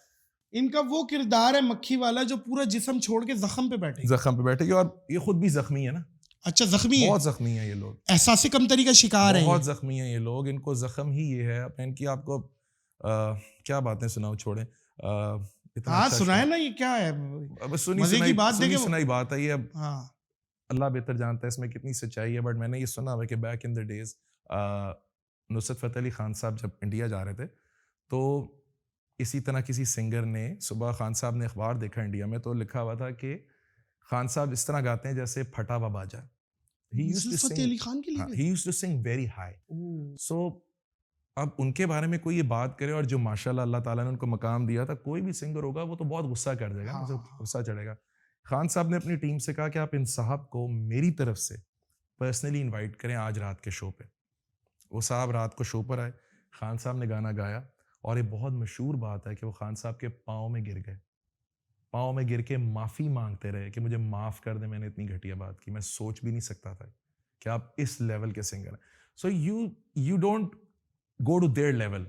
इनका वो किरदार है मक्खी वाला जो पूरा जिस्म छोड़ के जख्म पे बैठे। जख्म पे बैठेगी, और ये खुद भी जख्मी है ना। अच्छा, जख्मी है, बहुत जख्मी है ये लोग, एहसास कमतरी का शिकार है, बहुत जख्मी है ये लोग। इनको जख्म ही ये है। अब इनकी आपको क्या बातें सुनाऊं, छोड़े। इतना हाँ अच्छा सुनाए ना, ये क्या है, अब सुनी मजे की बात देखे। सुनाई बात है ये। अब हाँ, अल्लाह बेहतर जानता है इसमें कितनी सच्चाई है, बट मैंने ये सुना हुआ कि back in the days Nusrat Fateh Ali Khan साहब जब इंडिया जा रहे थे, तो इसी तरह किसी सिंगर ने, सुबह खान साहब ने अखबार देखा इंडिया में, तो लिखा हुआ था कि खान साहब इस तरह गाते हैं जैसे फटा हुआ बाजा। He used to Nusrat sing, Ali Khan के लिए हाँ, गए? he used to sing very high. Oh, So अब उनके बारे में कोई ये बात करे, और जो माशाल्लाह अल्लाह ताला ने उनको मकाम दिया था, कोई भी सिंगर होगा वो तो बहुत गुस्सा कर देगा, हाँ, मुझे हाँ, गुस्सा चढ़ेगा। खान साहब ने अपनी टीम से कहा कि आप इन साहब को मेरी तरफ से पर्सनली इनवाइट करें आज रात के शो पे। वो साहब रात को शो पर आए, खान साहब ने गाना गाया, और ये बहुत मशहूर बात है कि वो खान साहब के पाँव में गिर गए, पाँव में गिर के माफ़ी मांगते रहे कि मुझे माफ़ कर दे, मैंने इतनी घटिया बात की, मैं सोच भी नहीं सकता था कि आप इस लेवल के सिंगर हैं। So you don't go to their level.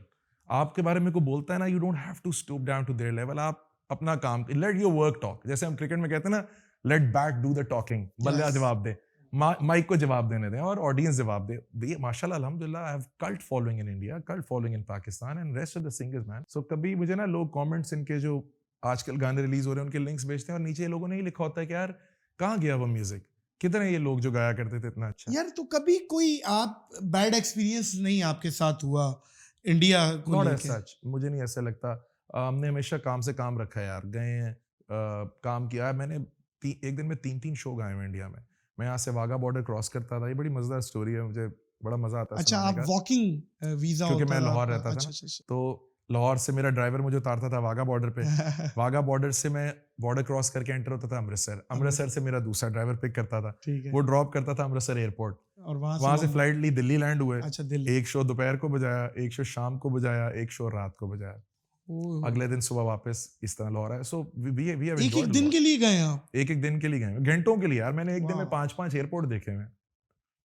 आपके बारे में कोई बोलता है ना, you don't have to stoop down to their level. आप अपना काम, लेट योर वर्क टॉक। जैसे हम क्रिकेट में कहते हैं ना, let bat do the talking, बल्ला जवाब दे, माइक को जवाब देने दें और ऑडियंस जवाब दे। ये माशाल्लाह अल्हम्दुलिल्लाह I have cult following in India, cult following in Pakistan and rest of the singers man. So कभी मुझे ना लोग कमेंट्स इनके जो आजकल गाने रिलीज हो रहे हैं उनके लिंक्स भेजते हैं, और नीचे लोगों ने ही लिखा होता है कि यार कहाँ गया वो म्यूजिक, कितने ये लोग जो गाया करते थे इतना अच्छा। यार तो कभी कोई आप बैड एक्सपीरियंस नहीं आपके साथ हुआ इंडिया को नॉट एज लेके? सच, मुझे नहीं ऐसा लगता। हमने हमेशा काम से काम रखा है यार, गए हैं, काम किया है। मैंने एक दिन में 3 शो गाए हैं इंडिया में। मैं यहाँ से वाघा बॉर्डर क्रॉस करता था, ये बड़ी मजेदार स्टोरी है, मुझे बड़ा मजा आता है अच्छा, सुनाने आप का। वॉकिंग वीजा क्योंकि होता मैं था लाहौर आपका? रहता था अच्छा, ना, अच्छा, तो लाहौर से मेरा ड्राइवर मुझे उतारता था वाघा बॉर्डर पे। वाघा बॉर्डर से मैं बॉर्डर क्रॉस करके एंटर होता था अमृतसर। अमृतसर से मेरा दूसरा ड्राइवर पिक करता था, ठीक है, वो ड्रॉप करता था अमृतसर एयरपोर्ट, और वहां से फ्लाइट ली, दिल्ली लैंड हुए। अच्छा, दिल्ली। एक शो दोपहर को बजाया, एक शो शाम को बजाया, एक शो रात को बजाया, ओह, अगले दिन सुबह वापस, इस तरह लाहौर है। सो वी हैव एक एक एंजॉयड दिन के लिए गए आप? एक दिन के लिए गए, घंटों के लिए यार। मैंने एक दिन में वाह। 5 एयरपोर्ट देखे हैं।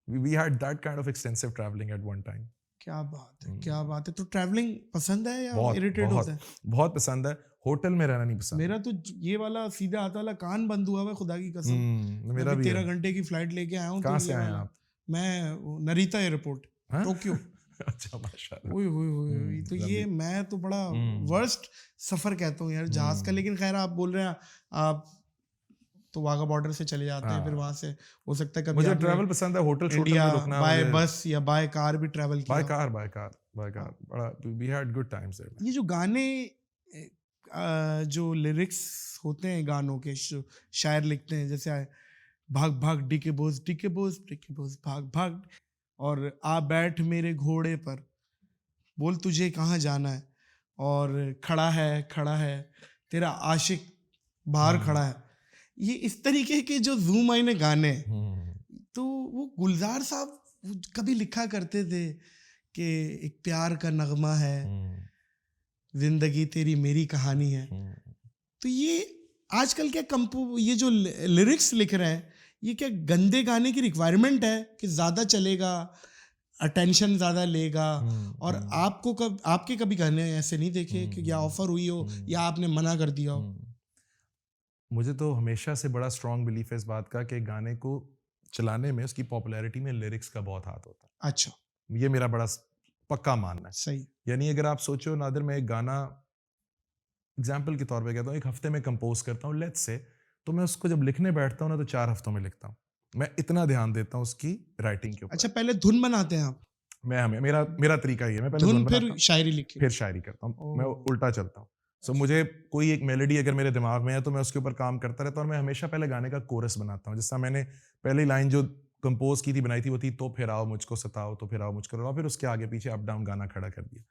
We had that kind of extensive travelling at one time. क्या बात है, क्या बात है। तो ट्रैवलिंग पसंद है या बहुत इरिटेट होता है? बहुत पसंद है, होटल में रहना नहीं पसंद। मेरा तो ये वाला सीधा हाथ वाला कान बंद हुआ हुआ, खुदा की कसम। मेरा भी 13 घंटे की फ्लाइट लेके आया हूँ। कहाँ से आए आप? मैं नरीता एयरपोर्ट, टोक्यो। अच्छा, माशाल्लाह। ओए होए होए, तो ये मैं तो बड़ा वर्स्ट सफर कहता हूँ यार जहाज का। लेकिन खैर, आप बोल रहे हैं आप तो वाघा बॉर्डर से चले जाते हैं, फिर वहां से हो सकता है कभी मुझे ट्रैवल पसंद है, होटल इंडिया में रुकना, बाय बस या बाय कार भी ट्रैवल किया। बाय कार बड़ा we had good times there. ये जो गाने, जो लिरिक्स होते हैं गानों के, शायर लिखते हैं, जैसे भाग भाग डीके बोझ भाग भाग, और आ बैठ मेरे घोड़े पर, बोल तुझे कहाँ जाना है, और खड़ा है तेरा आशिक बाहर खड़ा है। ये इस तरीके के जो जूम आईने गाने, तो वो गुलजार साहब कभी लिखा करते थे कि एक प्यार का नगमा है, जिंदगी तेरी मेरी कहानी है। तो ये आजकल क्या ये जो लिरिक्स लिख रहे हैं, ये क्या गंदे गाने की रिक्वायरमेंट है कि ज्यादा चलेगा, अटेंशन ज्यादा लेगा? और आपके कभी गाने ऐसे नहीं देखे कि या ऑफर हुई हो या आपने मना कर दिया हो? मुझे तो हमेशा से बड़ा स्ट्रॉन्ग बिलीफ है इस बात का कि गाने को चलाने में, उसकी पॉपुलैरिटी में लिरिक्स का बहुत हाथ होता है। अच्छा, ये मेरा बड़ा पक्का मानना है। सही। यानी अगर आप सोचो नादिर, मैं एक गाना एग्जाम्पल के तौर पे कहता हूँ, एक हफ्ते में कंपोज करता हूँ लेट्स से, तो मैं उसको जब लिखने बैठता हूँ ना, तो 4 हफ्तों में लिखता हूँ। मैं इतना ध्यान देता हूँ उसकी राइटिंग के ऊपर। अच्छा, पहले धुन बनाते हैं आप? मेरा तरीका ये है, मैं पहले धुन फिर शायरी लिखी, फिर शायरी करता हूँ, मैं उल्टा चलता हूँ। सो मुझे कोई एक मेलोडी अगर मेरे दिमाग में है तो मैं उसके ऊपर काम करता रहता हूँ, और मैं हमेशा पहले गाने का कोरस बनाता हूँ। जिससे मैंने पहली लाइन जो कंपोज की थी, बनाई थी, वो थी, तो फिर आओ मुझको सताओ, तो फिर आओ मुझको रुलाओ, फिर उसके आगे पीछे अप डाउन गाना खड़ा कर दिया।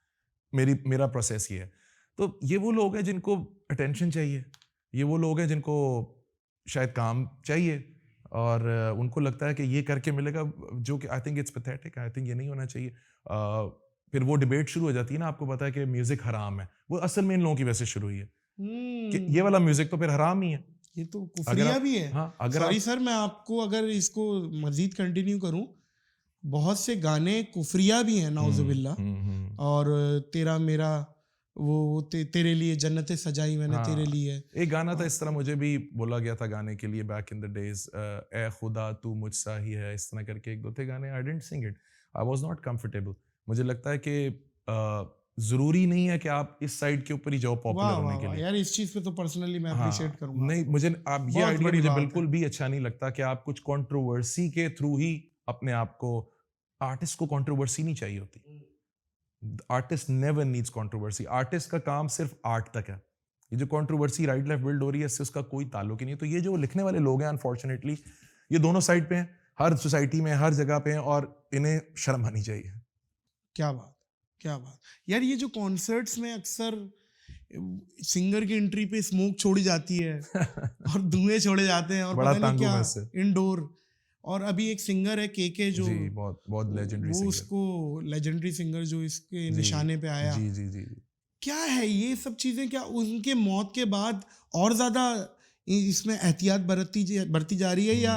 मेरा प्रोसेस ये है। तो ये वो लोग हैं जिनको अटेंशन चाहिए, ये वो लोग हैं जिनको शायद काम चाहिए, और उनको लगता है कि ये करके मिलेगा, जो कि I think it's pathetic. I think ये नहीं होना चाहिए। फिर वो डिबेट शुरू हो जाती है ना, आपको पता है कि म्यूजिक हराम है, वो असल में इन लोगों की वजह से शुरू हुई है कि ये वाला म्यूजिक तो फिर हराम ही है, ये तो कुफरिया भी है। हाँ, अगर सॉरी सर, मैं आपको अगर इसको मजीद कंटिन्यू करूं, बहुत से गाने कुफरिया भी हैं, नाउजुबिल्ला। और तेरा मेरा वो तेरे लिए जन्नतें सजाई मैंने तेरे लिए। एक गाना था इस तरह, मुझे भी बोला गया था गाने के लिए बैक इन द डेज, ए खुदा तू मुझसा ही है, इस तरह करके एक दो थे गाने। I didn't sing it, I was not comfortable. मुझे लगता है कि जरूरी नहीं है कि आप इस साइड के ऊपर ही जाओ पॉपुलर होने के लिए। यार इस चीज पे तो पर्सनली मैं अप्रिशिएट करूंगा। नहीं, मुझे आप ये आइडिया मुझे बिल्कुल भी अच्छा नहीं लगता कि आप कुछ कंट्रोवर्सी के थ्रू ही अपने आप को, आर्टिस्ट को कंट्रोवर्सी नहीं चाहिए होती। Artist never needs controversy. Artist का काम सिर्फ आर्ट तक है। ये जो कंट्रोवर्सी राइट लेफ्ट बिल्ड हो रही है, इससे उसका कोई ताल्लुक ही नहीं है। तो ये जो लिखने वाले लोग हैं अनफॉर्चुनेटली, ये दोनों साइड पे हैं, हर सोसाइटी में हर जगह पे हैं, और इन्हें शर्म आनी चाहिए। क्या बात, क्या बात यार। ये जो कॉन्सर्ट्स में अक्सर सिंगर की एंट्री पे स्मोक छोड़ी जाती है और धुएं छोड़े जाते हैं और बड़ा पता नहीं क्या इंडोर। और अभी एक सिंगर है केके जो जी, बहुत लेजेंडरी सिंगर, वो उसको लेजेंडरी सिंगर जो इसके निशाने पे आया। जी जी जी। क्या है ये सब चीजें? क्या उनके मौत के बाद और ज्यादा इसमें एहतियात बरती जा रही है, या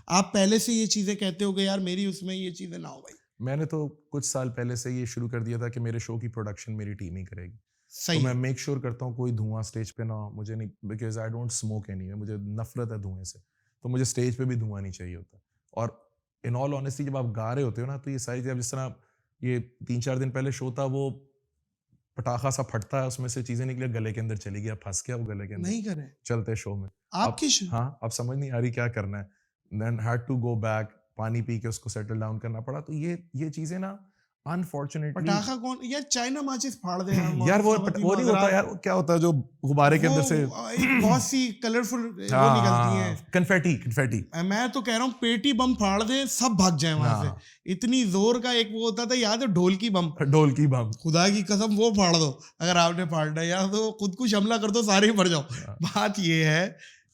आप पहले से ये चीजें कहते हो कि यार मेरी उसमें ये चीजें ना हो भाई? मैंने तो कुछ साल पहले से ये शुरू कर दिया था कि मेरे शो की प्रोडक्शन मेरी टीम ही करेगी। सही। तो मैं मेक श्योर करता हूँ कोई धुआं स्टेज पे ना हो। मुझे नहीं, because I don't smoke anyway, मुझे नफरत है धुएं से, तो मुझे स्टेज पे भी धुआं नहीं चाहिए होता। और इन ऑल ऑनेस्टी जब आप गा रहे होते हो ना, तो ये सारी चीज़ें, जिस तरह ये 3-4 दिन पहले शो था, वो पटाखा सा फटता है, उसमें से चीजें निकली, गले के अंदर चली गया, फंस गया वो गले के अंदर। नहीं करे चलते शो में आपकी हाँ, अब समझ नहीं आ रही क्या करना है। Then had to go back, पानी पी के उसको सेटल डाउन करना पड़ा। तो ये चीजें ना अनफॉर्चुनेटली। पटाखा कौन यार, चाइना माचिस फाड़ दे यार, वो नहीं होता यार, क्या होता है जो गुब्बारे के अंदर से बहुत सी कलरफुल वो निकलती हैं, कन्फेटी। मैं तो कह रहा हूँ पेटी बम फाड़ दे, सब भाग जाए वहां से। इतनी जोर का एक वो होता था, याद है, ढोलकी बम। खुदा की कसम वो फाड़ दो अगर आपने फाड़ना, या तो खुद कुछ हमला कर दो, सारे ही मर जाओ। बात ये है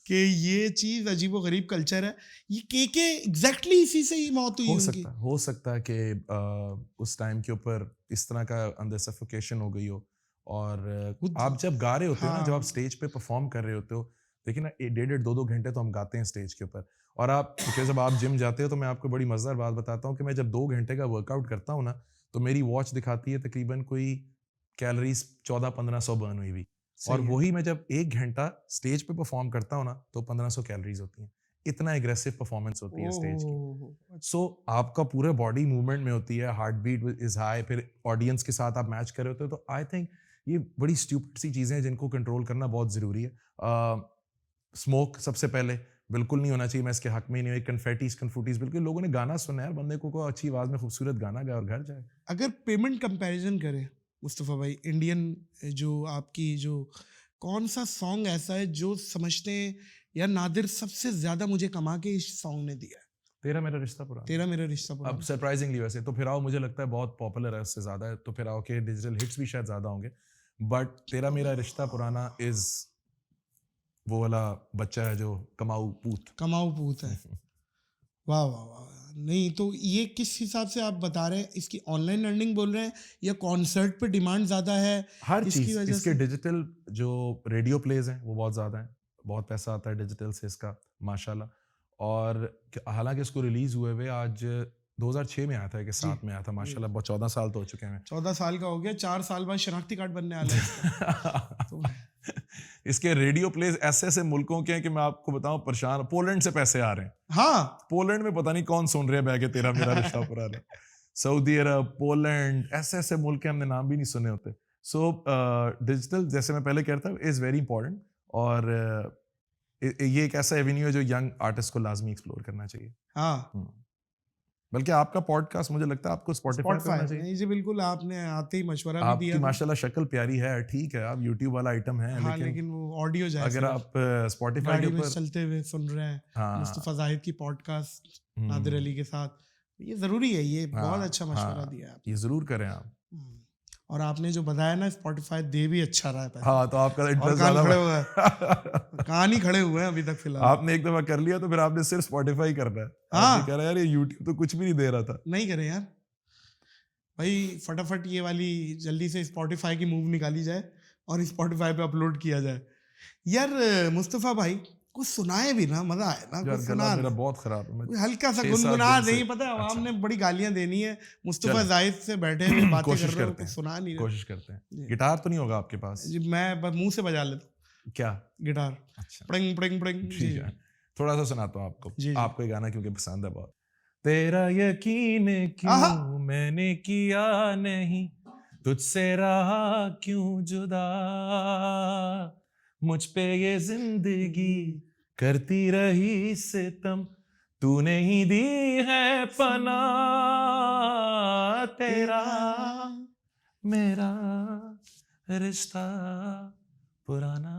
कि ये चीज अजीबोगरीब कल्चर है। ये केके एग्जैक्टली इसी से ही मौत हुई उनकी। हो सकता है कि उस टाइम के ऊपर इस तरह का अंदर सफोकेशन हो गई हो। और आप जब गा रहे होते हो ना, जब आप स्टेज पे परफॉर्म कर रहे होते हो, देखिए ना, 1.5-2 घंटे तो हम गाते हैं स्टेज के ऊपर। और आप जब आप जिम जाते हो, तो मैं आपको बड़ी मजेदार बात बताता हूँ कि मैं जब 2 घंटे का वर्कआउट करता हूँ ना, तो मेरी वॉच दिखाती है तकरीबन कोई कैलोरीज 1400-1500 बर्न हुई हुई। और वही मैं जब 1 घंटा स्टेज पे परफॉर्म करता हूँ ना, तो 1500 कैलोरीज होती हैं। इतना एग्रेसिव परफॉर्मेंस होती है स्टेज की। सो आपका पूरा बॉडी मूवमेंट में होती है, हार्ट बीट इज हाई, फिर ऑडियंस के साथ आप मैच कर रहे होते हो। तो आई थिंक ये बड़ी स्टूपिड सी चीजें हैं जिनको कंट्रोल करना बहुत जरूरी है। स्मोक सबसे पहले बिल्कुल नहीं होना चाहिए, मैं इसके हक में नहीं हूँ। कन्फूटीज बिल्कुल, लोगों ने गाना सुना है यार, बंदे को अच्छी आवाज में खूबसूरत गाना गाए और घर जाए। अगर पेमेंट कंपैरिजन करें मुस्तफ़ा भाई, इंडियन जो आपकी जो कौन सा सॉन्ग ऐसा है जो समझते हैं यार नादिर सबसे ज्यादा मुझे कमा के इस सॉन्ग ने दिया है? तेरा मेरा रिश्ता पुराना। अब सरप्राइजिंगली वैसे तो फिर आओ मुझे लगता है बहुत पॉपुलर है, उससे ज्यादा है। तो फिर आओ के डिजिटल हिट्स भी शायद ज्यादा होंगे, बट तेरा मेरा रिश्ता पुराना इज वो वाला बच्चा है जो कमाऊ पूत है। वाह वाह वाह। नहीं तो ये किस हिसाब से आप बता रहे हैं? इसकी ऑनलाइन अर्निंग बोल रहे हैं या कॉन्सर्ट पे डिमांड ज्यादा है? हर चीज इसके डिजिटल जो रेडियो प्लेज हैं वो बहुत ज्यादा है, बहुत पैसा आता है डिजिटल से इसका माशाल्लाह। और हालांकि इसको रिलीज हुए हुए आज 2006 में आया था कि 7 में आया था माशाल्लाह, 14 साल तो हो चुके हैं। 14 साल का हो गया, 4 साल बाद शनाख्ती कार्ड बनने वाला है। तो इसके रेडियो प्लेज ऐसे ऐसे मुल्कों के हैं कि मैं आपको बताऊं परेशान। पोलैंड से पैसे आ रहे हैं। हाँ, पोलैंड में पता नहीं कौन सुन रहे हैं बैगे तेरा मेरा रिश्ता पुराना। सऊदी अरब, पोलैंड, ऐसे ऐसे मुल्क के हमने नाम भी नहीं सुने होते। सो डिजिटल जैसे मैं पहले कह रहा था इज वेरी इंपॉर्टेंट। और ये एक ऐसा एवेन्यू है जो यंग आर्टिस्ट को लाजमी एक्सप्लोर करना चाहिए। हाँ, बल्कि आपका पॉडकास्ट मुझे लगता है आपको स्पॉटिफाई करना चाहिए। जी बिल्कुल, आपने आते ही मशवरा भी दिया। आपकी माशाल्लाह शक्ल प्यारी है, ठीक है, आप YouTube वाला आइटम है। हाँ, लेकिन वो ऑडियो जाए, अगर आप स्पॉटिफाई के ऊपर चलते हुए सुन रहे हैं मुस्तफा जाहिद की पॉडकास्ट नादिर अली के साथ, ये जरूरी है। ये बहुत अच्छा मशवरा दिया आप, ये जरूर करें आप। और आपने जो बताया ना स्पॉटिफाई दे भी अच्छा रहा है। हाँ, तो आपका इंटरेस्ट ज्यादा खड़े हुए हैं कहानी खड़े हुए हैं अभी तक फिलहाल। आपने एक दफा कर लिया तो फिर आपने सिर्फ स्पॉटिफाई करना है। हाँ, कह रहा है यार ये YouTube तो कुछ भी नहीं दे रहा था। नहीं करे यार भाई, फटाफट ये वाली जल्दी से स्पॉटिफाई की मूव निकाली जाए और स्पॉटिफाई पे अपलोड किया जाए। यार मुस्तफ़ा भाई, कुछ सुनाए भी ना, मजा आए ना, यार कुछ गला सुना मेरा बहुत खराब है, मैं हल्का सा 6-7 गुनगुना दिन से- नहीं, पता है आवाम ने बड़ी गालियां देनी है, मुस्तफा चलो। जाहिद से बैठे हुए बातें कर कोशिश रहे हो, करते कुछ हैं, सुना नहीं रहे। कोशिश करते हैं। जी। गिटार तो नहीं होगा आपके पास? जी मैं बस मुंह से बजा लेता हूँ क्या? गिटार, अच्छा पड़िंग पड़िंग पड़िंग। ठीक है, थोड़ा सा सुनाता हूँ आपको। जी, जी। आपको ये गाना क्योंकि पसंद है बहुत। तेरा यकीन आहा। क्यों मैंने किया नहीं, तुझसे रहा क्यों जुदा, मुझ पे ये जिंदगी करती रही सितम, तूने ही दी है पनाह, तेरा मेरा रिश्ता पुराना।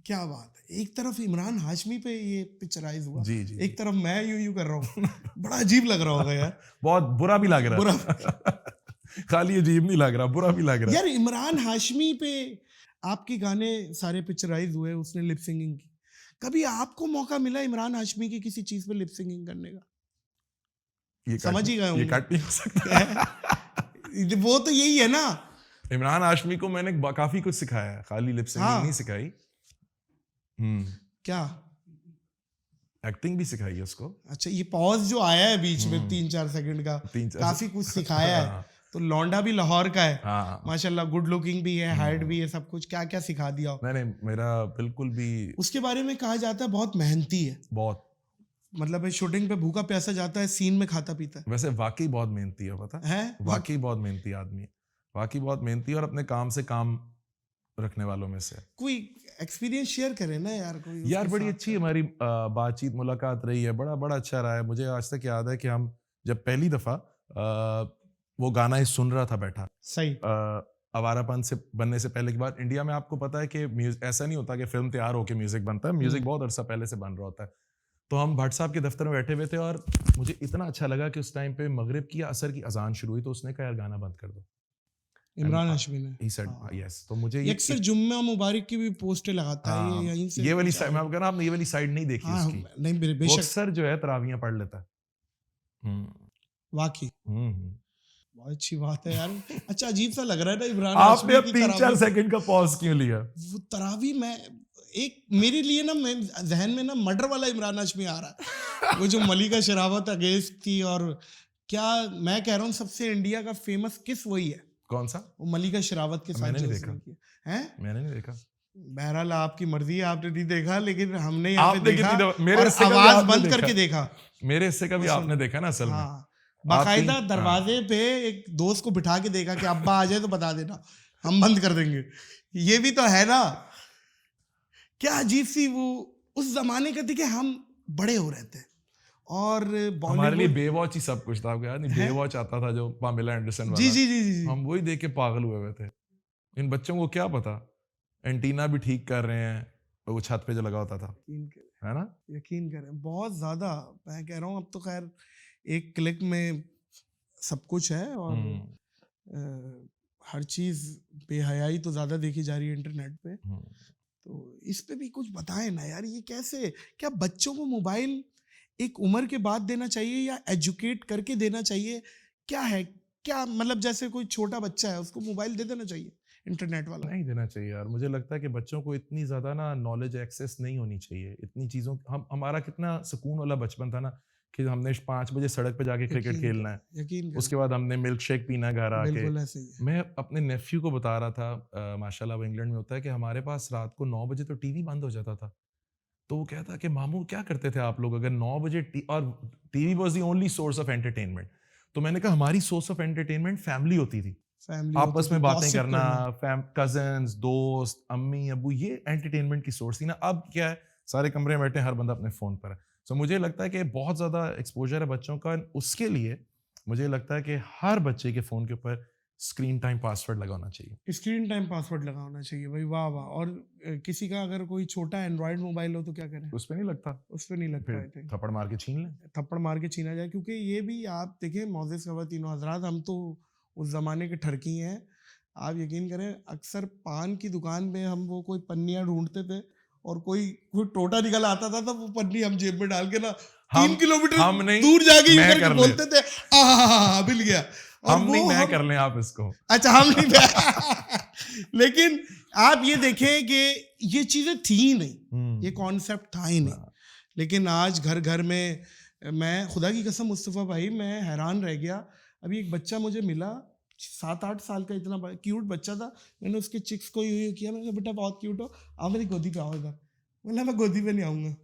क्या बात है, एक तरफ इमरान हाशमी पे ये पिक्चराइज हुआ, जी जी एक तरफ मैं यूं कर रहा हूँ, बड़ा अजीब लग रहा होगा यार। बहुत बुरा भी लग रहा बुरा खाली अजीब नहीं लग रहा, बुरा भी लग रहा यार। इमरान हाशमी पे आपके गाने सारे पिक्चराइज हुए, उसने लिप सिंगिंग की, कभी आपको मौका मिला इमरान हाशमी की किसी चीज पे लिप सिंगिंग करने का? ये समझ ही गए ये होंगे। कट नहीं हो सकता। वो तो यही है ना। इमरान हाशमी को मैंने काफी कुछ सिखाया है, खाली लिप सिंगिंग हाँ। नहीं सिखाई। क्या एक्टिंग भी सिखाई है उसको। अच्छा, ये पॉज जो आया है बीच में 3-4 सेकंड का, 3-4 काफी कुछ सिखाया है। तो लौंडा भी लाहौर का है हाँ माशाल्लाह, गुड लुकिंग भी है, हाइट भी है, सब कुछ क्या क्या सिखा दिया हो। नहीं मेरा बिल्कुल भी। उसके बारे में कहा जाता है बहुत मेहनती है, बहुत, मतलब शूटिंग पे भूखा प्यासा जाता है, सीन में खाता पीता वैसे वाकई बहुत मेहनती है, पता है वाकई बहुत मेहनती आदमी है, वाकई बहुत मेहनती और अपने काम से काम रखने वालों में से। कोई एक्सपीरियंस शेयर करे ना यार, कोई यार उसके बड़ी साथ अच्छी का। हमारी बातचीत मुलाकात रही है, बड़ा अच्छा रहा है। मुझे आज तक याद है कि हम जब पहली दफा वो गाना ही सुन रहा था बैठा, सही आवारापन से बनने से पहले की बात। इंडिया में आपको पता है कि ऐसा नहीं होता कि फिल्म तैयार होके म्यूजिक बनता है, म्यूजिक बहुत अरसा पहले से बन रहा होता है। तो हम भट्ट साहब के दफ्तर में बैठे हुए थे और मुझे इतना अच्छा लगा कि उस टाइम पे मगरिब की असर की अजान शुरू हुई, तो उसने कहा यार गाना बंद कर दो। इमरान हाशमी ने He said yes। तो मुझे ये अक्सर जुम्मा मुबारक की भी पोस्टें लगाता है, ये यहीं से ये वाली साइड मैं कह रहा हूं, आपने ये वाली साइड नहीं देखी हाँ, उसकी। नहीं वो बेशक अक्सर जो है तरावियां पढ़ लेता है। वाकई हम्म। बहुत अच्छी बात है यार। अच्छा, अजीब सा लग रहा है ना इमरान आपने हाशमी अब की 3-4 तरावी। सेकंड का पॉज क्यों लिया? वो तरावी में एक मेरे लिए ना, मैं जहन में ना मर्डर वाला इमरान हाशमी आ रहा है। वो जो मलिका शेरावत अगेंस्ट थी, और क्या मैं कह रहा हूँ सबसे इंडिया का फेमस किस वही है। कौन सा? वो मलिका शेरावत के साथ मैंने जो नहीं उसने देखा। किया है। मैंने नहीं देखा। बहरहाल आपकी मर्जी है, आपने नहीं देखा, लेकिन हमने यहाँ पे आपने देखा कितनी दफा- मेरे और हिस्से का भी आवाज आपने बंद देखा। करके देखा। मेरे हिस्से का भी आपने देखा ना असल में। हाँ, बाकायदा आपकी- दरवाजे पे एक दोस्त को बिठा के देखा कि अब्बा आ जाए तो बता देना, हम बंद कर देंगे। ये भी तो है ना, क्या अजीब सी वो उस जमाने का थी कि हम बड़े हो रहे थे और हमारे लिए बेवॉच ही सब कुछ था। आपको याद नहीं, बेवॉच आता था जो पामेला एंडरसन वाला। जी जी जी जी हम वही देख के पागल हुए हुए थे। इन बच्चों को क्या पता, एंटीना भी ठीक कर रहे हैं, वो छत पे जो लगा होता था, है ना। यकीन करें, बहुत ज्यादा मैं कह रहा हूँ। अब तो खैर एक क्लिक में सब कुछ है, और हर चीज बेहयाई तो ज्यादा देखी जा रही है इंटरनेट पे। तो इस पे भी कुछ बताएं ना यार, ये कैसे, क्या बच्चों को मोबाइल एक उम्र के बाद देना चाहिए या एजुकेट करके देना चाहिए? क्या है, क्या मतलब जैसे कोई छोटा बच्चा है उसको मोबाइल दे देना चाहिए इंटरनेट वाला? नहीं देना चाहिए यार। मुझे लगता है कि बच्चों को इतनी ज्यादा ना नॉलेज एक्सेस नहीं होनी चाहिए इतनी चीजों। हमारा कितना सुकून वाला बचपन था ना, कि हमने 5 बजे सड़क पे जाके क्रिकेट खेलना है, यकीन उसके बाद हमने मिल्क शेक पीना घर आके। बिल्कुल ऐसे ही है। मैं अपने नेफ्यू को बता रहा था, माशाल्लाह वो इंग्लैंड में होता है, कि हमारे पास रात को 9 बजे तो टीवी बंद हो जाता था। तो वो कहता कि मामू क्या करते थे आप लोग अगर 9 बजे और TV was the only source of entertainment. तो मैंने कहा हमारी सोर्स ऑफ एंटरटेनमेंट फैमिली होती थी, आपस में बातें करना, कजन्स, दोस्त, अम्मी अबू, ये एंटरटेनमेंट की सोर्स थी ना। अब क्या है, सारे कमरे में बैठे, हर बंदा अपने फोन पर है। सो मुझे लगता है कि बहुत ज्यादा एक्सपोजर है बच्चों का। उसके लिए मुझे लगता है कि हर बच्चे के फोन के ऊपर स्क्रीन टाइम पासवर्ड लगा होना चाहिए। स्क्रीन टाइम पासवर्ड लगा होना चाहिए भाई, वाह वाह। और किसी का अगर कोई छोटा एंड्रॉइड मोबाइल हो तो क्या करें? उस पे नहीं लगता, उस पे नहीं लगता है, फिर थप्पड़ मार के छीन ले, थप्पड़ मार के छीना जाए। क्योंकि ये भी आप देखें मौजूद खवातीनो हजरात, हम तो उस जमाने के ठरकी हैं। आप यकीन करें, अक्सर पान की दुकान में हम वो कोई पन्नियां ढूंढते थे और कोई टोटा निकल आता था, तो वो पन्नी हम जेब में डाल के ना 3 किलोमीटर दूर जाके यूं करके बोलते थे, मिल गया। हम नहीं, मैं कर लें आप इसको। अच्छा, हम नहीं लेकिन आप ये देखें कि ये चीजें थी ही नहीं। ये कॉन्सेप्ट था ही नहीं। लेकिन आज घर घर में, मैं खुदा की कसम मुस्तफ़ा भाई, मैं हैरान रह गया। अभी एक बच्चा मुझे मिला 7-8 साल का, इतना क्यूट बच्चा था। मैंने उसके चिक्स को यूँ किया, मैंने कहा बेटा बहुत क्यूट हो, आओ मेरी गोदी पे आओ इधर। बोला मैं गोदी पे नहीं आऊँगा।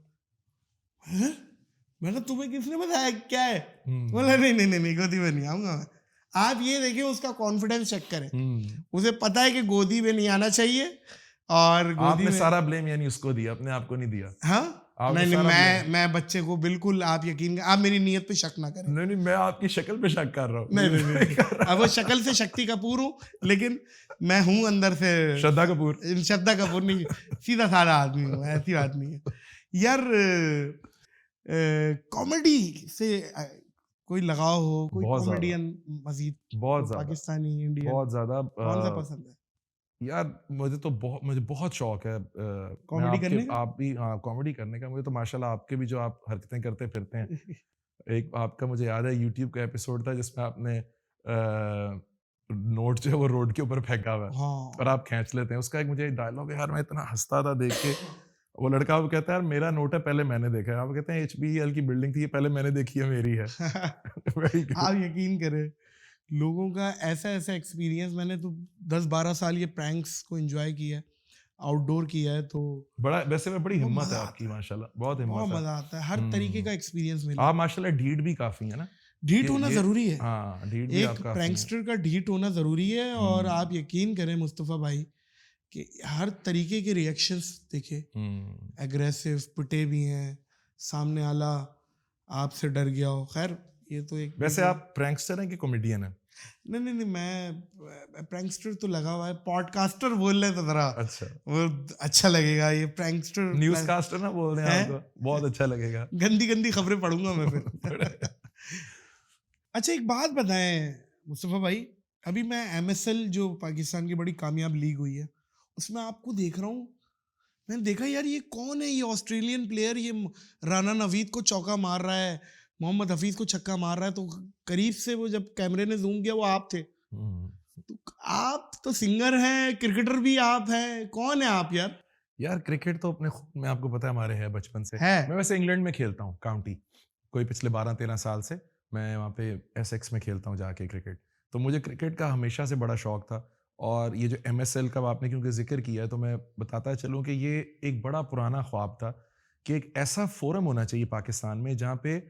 मैंने तुम्हें किसने बताया क्या है? बोला नहीं गोदी पे नहीं आऊँगा मैं। आप ये देखिए उसका कॉन्फिडेंस चेक करें। उसे पता है कि गोदी में नहीं आना चाहिए, और गोदी आपने में सारा ब्लेम यानी उसको दिया, अपने आप को नहीं दिया। हाँ नहीं, सारा मैं बच्चे को बिल्कुल, आप यकीन, आप मेरी नीयत पे शक ना करें। नहीं, मैं आपकी शक्ल पे शक कर रहा हूँ। नहीं अब वो शक्ल से शक्ति कपूर हूँ, लेकिन मैं हूँ अंदर से श्रद्धा कपूर। श्रद्धा कपूर नहीं, सीधा साधा आदमी हूँ, ऐसी बात नहीं है यार। कॉमेडी से कोई लगाव हो, कोई कॉमेडियन मजीद, बहुत ज्यादा, पाकिस्तानी, इंडियन, बहुत ज्यादा, कौन सा पसंद है? यार मुझे बहुत शौक है कॉमेडी करने का। आप भी, हाँ, कॉमेडी करने का। मुझे तो माशाल्लाह आपके भी जो आप हरकतें करते फिरते हैं। एक आपका मुझे याद है यूट्यूब का एपिसोड था जिसमें आपने नोट जो है वो रोड के ऊपर फेंका हुआ है, हाँ। और आप खींच लेते हैं। उसका एक मुझे डायलॉग है यार, मैं इतना हंसता था देख के। वो लड़का वो कहता है यार मेरा नोट है, पहले मैंने देखा है। आप कहते हैं HBL की बिल्डिंग थी, ये पहले मैंने देखी है, मेरी है। आप यकीन करें, लोगों का ऐसा ऐसा एक्सपीरियंस, मैंने तो 10-12 साल ये प्रैंक्स को एंजॉय किया है, आउटडोर किया है, तो बड़ा, वैसे में बड़ी हिम्मत है आपकी माशाल्लाह, बहुत हिम्मत है, बहुत मजा आता है, हर तरीके का एक्सपीरियंस मिला। आप माशाल्लाह ढीठ भी काफी है ना, ढीठ होना जरूरी है। हाँ, ढीठ भी एक प्रैंकस्टर का ढीठ होना जरूरी है। और आप यकीन करें मुस्तफ़ा भाई कि हर तरीके के रिएक्शंस देखे, एग्रेसिव, पिटे भी हैं, सामने वाला आपसे डर गया हो। खैर ये तो एक, वैसे आप प्रैंकस्टर हैं कि कॉमेडियन हैं? नहीं, मैं प्रैंकस्टर तो लगा हुआ है, पॉडकास्टर बोल रहे तो जरा अच्छा, वो अच्छा लगेगा। ये प्रैंकस्टर, न्यूज़कास्टर ना बोल रहे हैं आपको, बहुत अच्छा लगेगा। गंदी गंदी खबरें पढ़ूंगा मैं फिर। अच्छा एक बात बताएं मुस्तफ़ा भाई, अभी मैं MSL जो पाकिस्तान की बड़ी कामयाब लीग हुई है, उसमें आपको देख रहा हूँ। मैंने देखा यार ये कौन है, ये ऑस्ट्रेलियन प्लेयर, ये राना नवीद को चौका मार रहा है, मोहम्मद हफीज को छक्का मार रहा है। तो करीब से वो जब कैमरे ने जूम किया, वो आप थे। तो आप तो सिंगर हैं, क्रिकेटर भी आप हैं, कौन है आप यार? यार क्रिकेट तो अपने खुद में, आपको पता है हमारे है बचपन से है। मैं वैसे इंग्लैंड में खेलता हूँ, काउंटी, कोई पिछले 12-13 साल से मैं वहाँ पे एसेक्स में खेलता हूँ जाके क्रिकेट। तो मुझे क्रिकेट का हमेशा से बड़ा शौक था। और ये जो MSL का आपने क्योंकि जिक्र किया है, तो मैं बताता चलूँ कि ये एक बड़ा पुराना ख्वाब था कि एक ऐसा फोरम होना चाहिए पाकिस्तान में जहाँ पे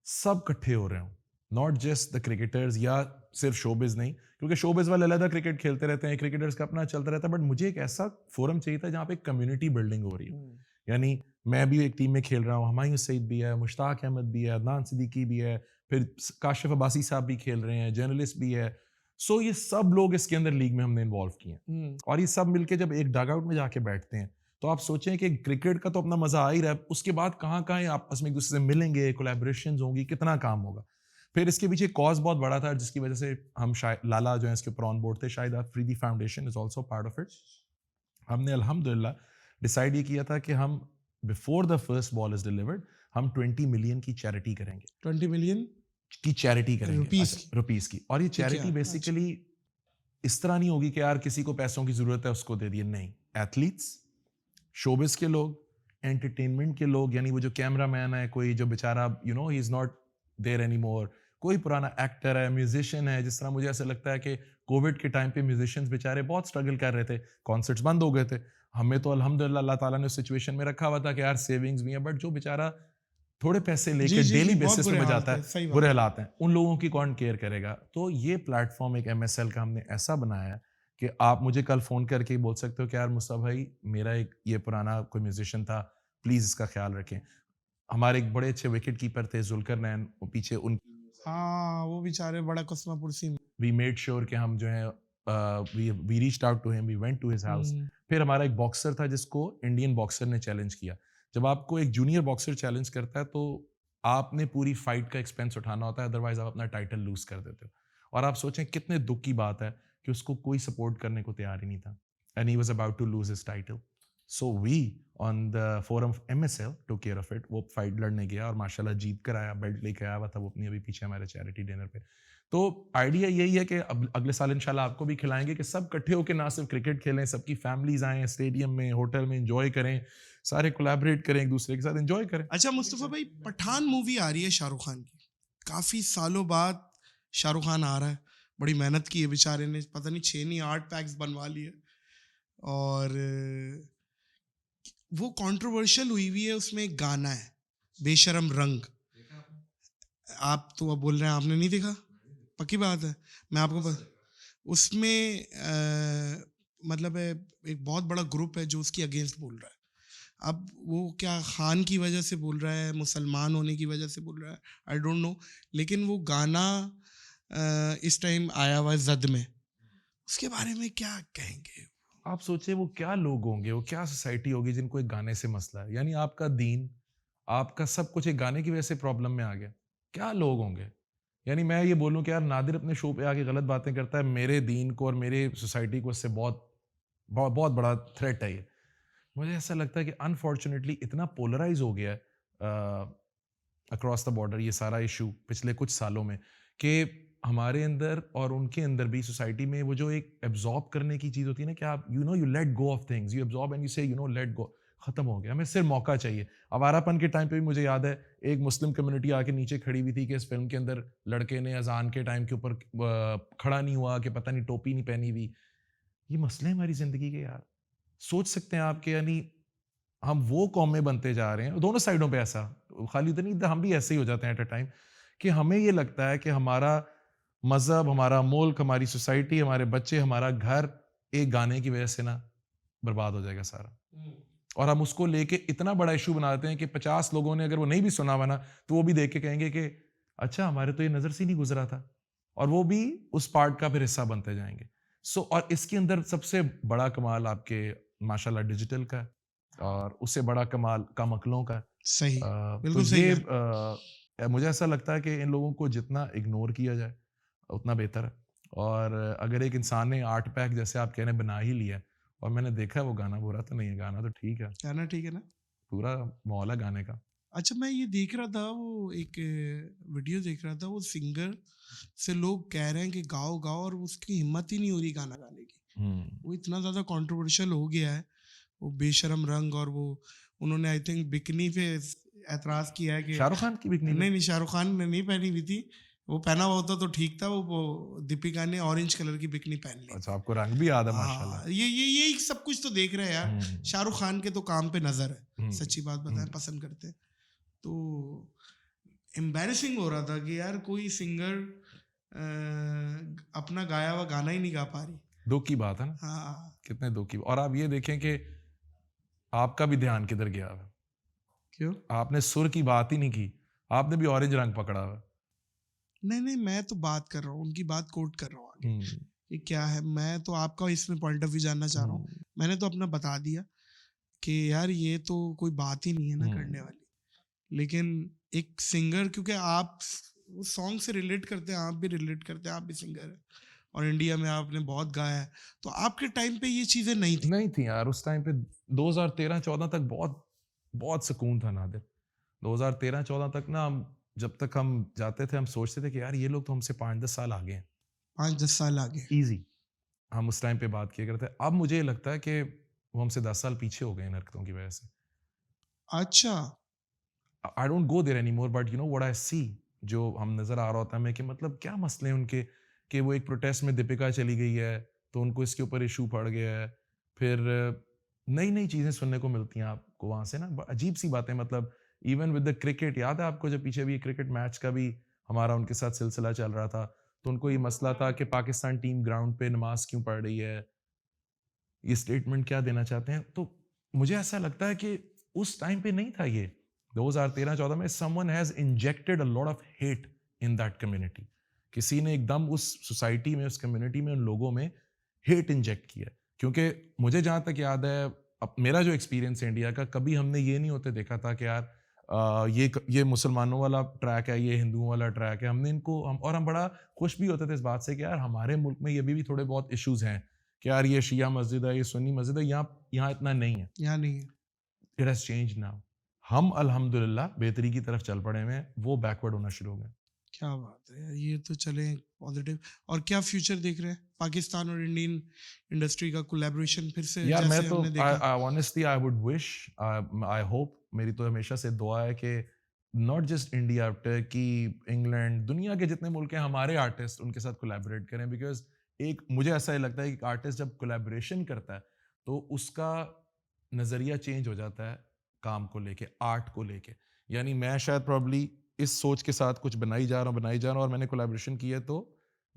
सब इकट्ठे हो रहे हों, नॉट जस्ट द क्रिकेटर्स, या सिर्फ शोबिज नहीं, क्योंकि शोबिज वाले अलग क्रिकेट खेलते रहते हैं, क्रिकेटर्स का अपना चलता रहता है। बट मुझे एक ऐसा फोरम चाहिए था जहाँ पे कम्युनिटी बिल्डिंग हो रही है। यानी मैं भी एक टीम में खेल रहा हूँ, हुमायूं सईद भी है, मुश्ताक अहमद भी है, अदनान सिद्दीकी भी है, फिर काशिफ अब्बासी साहब भी खेल रहे हैं, जर्नलिस्ट भी है। सो ये सब लोग इसके अंदर लीग में हमने इन्वॉल्व किए हैं। और ये सब मिलके जब एक डग आउट में जाके बैठते हैं, तो आप सोचें कि क्रिकेट का तो अपना मजा आ ही रहा है, उसके बाद कहाँ कहाँ आपस में एक दूसरे से मिलेंगे, कोलैबोरेशंस होंगी, कितना काम होगा। फिर इसके पीछे कॉज बहुत बड़ा था, जिसकी वजह से हम शायद लाला जो है इसके ऊपर ऑन बोर्ड थे, शायद Afridi foundation is also part of it. हमने अल्हम्दुलिल्लाह डिसाइड ये किया था कि हम before the first ball is delivered हम 20 मिलियन की चैरिटी करेंगे। 20 मिलियन की चैरिटी करेंगे, रुपीस की। और ये चैरिटी बेसिकली इस तरह नहीं होगी कि यार किसी को पैसों की जरूरत है उसको दे दिए, नहीं। एथलीट्स, शोबिस के लोग, एंटरटेनमेंट के लोग, यानी वो जो कैमरा मैन है, कोई जो बेचारा he is not there anymore, कोई पुराना एक्टर है, म्यूजिशियन है। जिस तरह मुझे ऐसा लगता है कि कोविड के टाइम पे म्यूजिशियंस बेचारे बहुत स्ट्रगल कर रहे थे, कॉन्सर्ट्स बंद हो गए थे। हमें तो अल्हम्दुलिल्लाह अल्लाह ताला ने उस सिचुएशन में रखा हुआ था कि यार सेविंग्स भी है, बट जो बेचारा थोड़े पैसे लेके डेली बेसिस पे जाता है, बुरे हालात हैं, उन लोगों की कौन केयर करेगा। तो ये प्लेटफॉर्म एक MSL का हमने ऐसा बनाया है कि आप मुझे कल फोन करके बोल सकते हो कि यार मुस्तफा भाई मेरा एक ये पुराना कोई म्यूजिशियन था, प्लीज इसका ख्याल रखें। हमारे एक बड़े अच्छे विकेट कीपर थे जुल्करनैन, वो पीछे उन, हाँ वो बेचारे बड़ा कस्मा पुरसी। वी मेड श्योर कि हम जो है we reached out to him, we went to his house. फिर हमारा एक बॉक्सर था जिसको इंडियन बॉक्सर ने चैलेंज किया। जब आपको एक जूनियर बॉक्सर चैलेंज करता है तो आपने पूरी फाइट का एक्सपेंस उठाना होता है, अदरवाइज आप अपना टाइटल लूज कर देते हो। और आप सोचें कितने दुख की बात है कि उसको कोई सपोर्ट करने को तैयार ही नहीं था, and he was about to lose his title. So we on the forum of MSL took care of it. वो फाइट लड़ने गया और माशाल्लाह जीत कर आया, बेल्ट लेके आया हुआ था वो अपनी, अभी पीछे हमारे चैरिटी डिनर पे। तो आइडिया यही है कि अब अगले साल इंशाल्लाह आपको भी खिलाएंगे कि सब इकट्ठे होकर ना सिर्फ क्रिकेट खेलें, सबकी फैमिलीज आएँ स्टेडियम में, होटल में, एंजॉय करें, सारे कोलैबोरेट करें, एक दूसरे के साथ एंजॉय करें। अच्छा मुस्तफ़ा भाई, पठान मूवी आ रही है शाहरुख खान की, काफ़ी सालों बाद शाहरुख खान आ रहा है, बड़ी मेहनत की है बेचारे ने, पता नहीं 6 नहीं 8 पैक्स बनवा लिए, और वो कंट्रोवर्शियल हुई हुई है, उसमें एक गाना है बेशरम रंग, आप तो अब बोल रहे हैं आपने नहीं देखा, पक्की बात है, मैं आपको उसमें मतलब है एक बहुत बड़ा ग्रुप है जो उसकी अगेंस्ट बोल रहा है। अब वो क्या खान की वजह से बोल रहा है, मुसलमान होने की वजह से बोल रहा है, आई डोंट नो, लेकिन वो गाना इस टाइम आया हुआ है जद में, उसके बारे में क्या कहेंगे? आप सोचिए वो क्या लोग होंगे, वो क्या सोसाइटी होगी जिनको एक गाने से मसला है, यानी आपका दीन, आपका सब कुछ एक गाने की वजह से प्रॉब्लम में आ गया, क्या लोग होंगे। यानी मैं ये बोलूं कि यार नादिर अपने शो पे आके गलत बातें करता है, मेरे दीन को और मेरे सोसाइटी को इससे बहुत बहुत बहुत बड़ा थ्रेट है ये। मुझे ऐसा लगता है कि अनफॉर्चुनेटली इतना पोलराइज हो गया है अक्रॉस द बॉर्डर ये सारा इशू पिछले कुछ सालों में, कि हमारे अंदर और उनके अंदर भी सोसाइटी में वो जो एक एब्जॉर्ब करने की चीज़ होती है ना, कि आप you let go of things, you absorb and you से लेट गो, खत्म हो गया। हमें सिर्फ मौका चाहिए। आवारापन के टाइम पे भी मुझे याद है एक मुस्लिम कम्युनिटी आके नीचे खड़ी हुई थी कि इस फिल्म के अंदर लड़के ने अजान के टाइम के ऊपर खड़ा नहीं हुआ, कि पता नहीं टोपी नहीं पहनी हुई। ये मसले हैं हमारी जिंदगी के यार, सोच सकते हैं आपके, यानी हम वो कौमें बनते जा रहे हैं दोनों साइडों पे, ऐसा खाली तो नहीं, हम भी ऐसे ही हो जाते हैं एट अ टाइम, कि हमें ये लगता है कि हमारा मजहब, हमारा मुल्क, हमारी सोसाइटी, हमारे बच्चे, हमारा घर एक गाने की वजह से ना बर्बाद हो जाएगा सारा, और हम उसको लेके इतना बड़ा इशू बनाते हैं कि 50 लोगों ने अगर वो नहीं भी सुना हुआ ना, तो वो भी देख के कहेंगे कि अच्छा हमारे तो ये नजर से नहीं गुजरा था, और वो भी उस पार्ट का फिर हिस्सा बनते जाएंगे। और इसके अंदर सबसे बड़ा कमाल आपके माशाल्लाह डिजिटल का है, और उससे बड़ा कमाल कम अकलों का। सही, तो बिल्कुल सही ये मुझे ऐसा लगता है कि इन लोगों को जितना इग्नोर किया जाए उतना बेहतर है। और अगर एक इंसान ने 8 पैक जैसे आप कह रहे हैं बना ही लिया, और मैंने देखा है वो गाना बुरा तो नहीं है, गाना तो ठीक है, गाना ठीक है ना, पूरा माहौल है गाने का। अच्छा मैं ये देख रहा था, वो एक वीडियो देख रहा था, वो सिंगर से लोग कह रहे हैं कि गाओ गाओ, और उसकी हिम्मत ही नहीं हो रही गाना गाने की, वो इतना ज़्यादा कंट्रोवर्शियल हो गया है वो बेशरम रंग, और वो उन्होंने आई थिंक बिकनी पे एतराज़ किया है कि शाहरुख खान की बिकनी नहीं शाहरुख खान ने नहीं पहनी हुई थी, वो पहना हुआ होता तो ठीक था, वो दीपिका ने ऑरेंज कलर की बिकनी पहन ली। अच्छा, आपको रंग भी याद है माशाल्लाह। ये सब कुछ तो देख रहे हैं यार, शाहरुख खान के तो काम पे नजर है, सच्ची बात बताएं, पसंद करते हैं। तो एम्बैरेसिंग हो रहा था कि यार कोई सिंगर अपना गाया हुआ गाना ही नहीं गा पा रही, दुख की बात है ना। हाँ, कितने दुख की। और आप ये देखें कि आपका भी ध्यान किधर गया है, क्यों आपने सुर की बात ही नहीं की, आपने भी ऑरेंज रंग पकड़ा हुआ। नहीं मैं तो बात कर रहा हूँ, उनकी बात कोट कर रहा हूँ आगे कि क्या है, मैं तो आपका इसमें पॉइंट ऑफ व्यू जानना चाह रहा हूँ। मैंने तो अपना बता दिया कि यार ये तो कोई बात ही नहीं है ना करने वाली, लेकिन एक सिंगर, क्योंकि आप उस सॉन्ग से रिलेट करते हैं, आप भी रिलेट करते हैं, आप भी सिंगर है और इंडिया में आपने बहुत गाया है, तो आपके टाइम पे ये चीज़ें नहीं थी यार। उस टाइम पे 2013-14 तक बहुत बहुत सुकून था नादिर। 2013-14 तक ना, जब तक हम जाते थे हम सोचते थे कि यार ये लोग तो हमसे 5-10 साल आगे हैं, 5-10 साल आगे, ईजी। हम उस टाइम पे बात किया करते। अब मुझे लगता है कि वो हमसे 10 साल पीछे हो गए इन हरकतों की वजह से। अच्छा, I don't go there anymore, but you know what I see, जो हम नजर आ रहा होता है हमें कि मतलब क्या मसले हैं उनके, कि वो एक प्रोटेस्ट में दीपिका चली गई है तो उनको इसके ऊपर इशू पड़ गया है, फिर नई नई चीज़ें सुनने को मिलती हैं आपको वहाँ से ना, अजीब सी बातें। मतलब इवन विद द क्रिकेट, याद है आपको जब पीछे भी क्रिकेट मैच का भी हमारा उनके साथ सिलसिला चल रहा था, तो उनको ये मसला था कि पाकिस्तान टीम ग्राउंड पे नमाज क्यों पढ़ रही है, ये स्टेटमेंट क्या देना चाहते हैं। तो मुझे ऐसा लगता है कि उस टाइम पे नहीं था ये 2013-14 में, someone has injected a lot of hate in that community. किसी ने एकदम उस सोसाइटी में, उस कम्युनिटी में, उन लोगों में हेट इंजेक्ट किया। क्योंकि मुझे जहाँ तक याद है, अब मेरा जो एक्सपीरियंस है इंडिया का, कभी हमने ये नहीं होते देखा था कि यार ये मुसलमानों वाला ट्रैक है, ये हिंदुओं वाला ट्रैक है। हमने इनको हम बड़ा खुश भी होते थे इस बात से कि यार हमारे मुल्क में ये भी थोड़े बहुत इश्यूज हैं कि यार ये शिया मस्जिद है, ये सुन्नी मस्जिद है, यहाँ इतना नहीं है, यहाँ नहीं है। It has change now. हम अल्हम्दुलिल्लाह बेहतरी की तरफ चल पड़े हैं, वो बैकवर्ड होना शुरू हो गए। क्या बात है यार, ये तो चले पॉजिटिव। और क्या फ्यूचर देख रहे हैं पाकिस्तान और इंडियन इंडस्ट्री का कोलैबोरेशन फिर से? यार मैं जैसे तो हमने देखा honestly I would wish, I hope, मेरी तो हमेशा से दुआ है कि not just India, Turkey, England, दुनिया के जितने मुल्क हैं हमारे आर्टिस्ट उनके साथ कोलैबोरेट करें। बिकॉज एक मुझे ऐसा ही लगता है कि आर्टिस्ट जब कोलैबोरेशन करता है तो उसका नज़रिया चेंज हो जाता है काम को लेके, आर्ट को लेके। यानी मैं शायद प्रॉब्ली इस सोच के साथ कुछ बनाई जा रहा हूँ और मैंने कोलैबोरेशन किया तो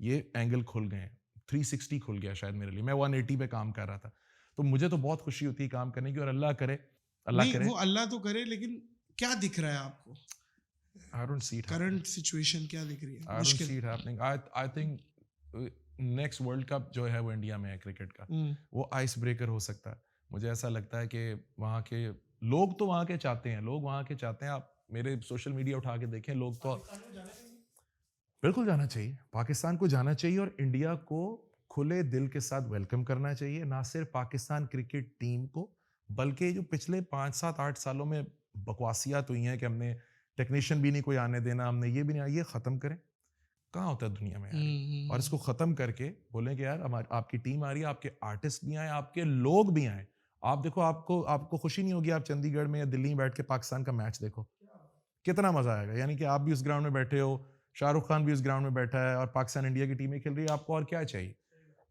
ये एंगल खुल गए, 360 खुल गया शायद मेरे लिए। मैं 180 पे काम कर रहा था, तो मुझे तो बहुत खुशी होती है काम करने की। और अल्लाह करे वो अल्लाह तो करे, लेकिन क्या दिख रहा है आपको? I don't see it happening. Current situation क्या दिख रही है? I don't see it happening. I think next world cup जो है वो इंडिया में है क्रिकेट का, वो आइस ब्रेकर हो सकता है। मुझे ऐसा लगता है कि वहाँ के लोग तो वहाँ के चाहते हैं, लोग वहाँ के चाहते हैं। आप मेरे सोशल मीडिया उठा के देखें, लोग तो बिल्कुल जाना चाहिए, पाकिस्तान को जाना चाहिए और इंडिया को खुले दिल के साथ वेलकम करना चाहिए। ना सिर्फ पाकिस्तान क्रिकेट टीम को, बल्कि जो पिछले 5, 7, 8 सालों में बकवासियात हुई हैं कि हमने टेक्नीशियन भी नहीं कोई आने देना, हमने ये भी नहीं, ये ख़त्म करें। कहाँ होता है दुनिया में यार? और इसको ख़त्म करके बोलें कि यार हमारी आपकी टीम आ रही है, आपके आर्टिस्ट भी आए, आपके लोग भी आए। आप देखो, आपको खुशी नहीं होगी आप चंडीगढ़ में या दिल्ली में बैठ के पाकिस्तान का मैच देखो, कितना मजा आएगा। यानी कि आप भी उस ग्राउंड में बैठे हो, शाहरुख खान भी उस ग्राउंड में बैठा है और पाकिस्तान इंडिया की टीमें खेल रही है, आपको और क्या चाहिए?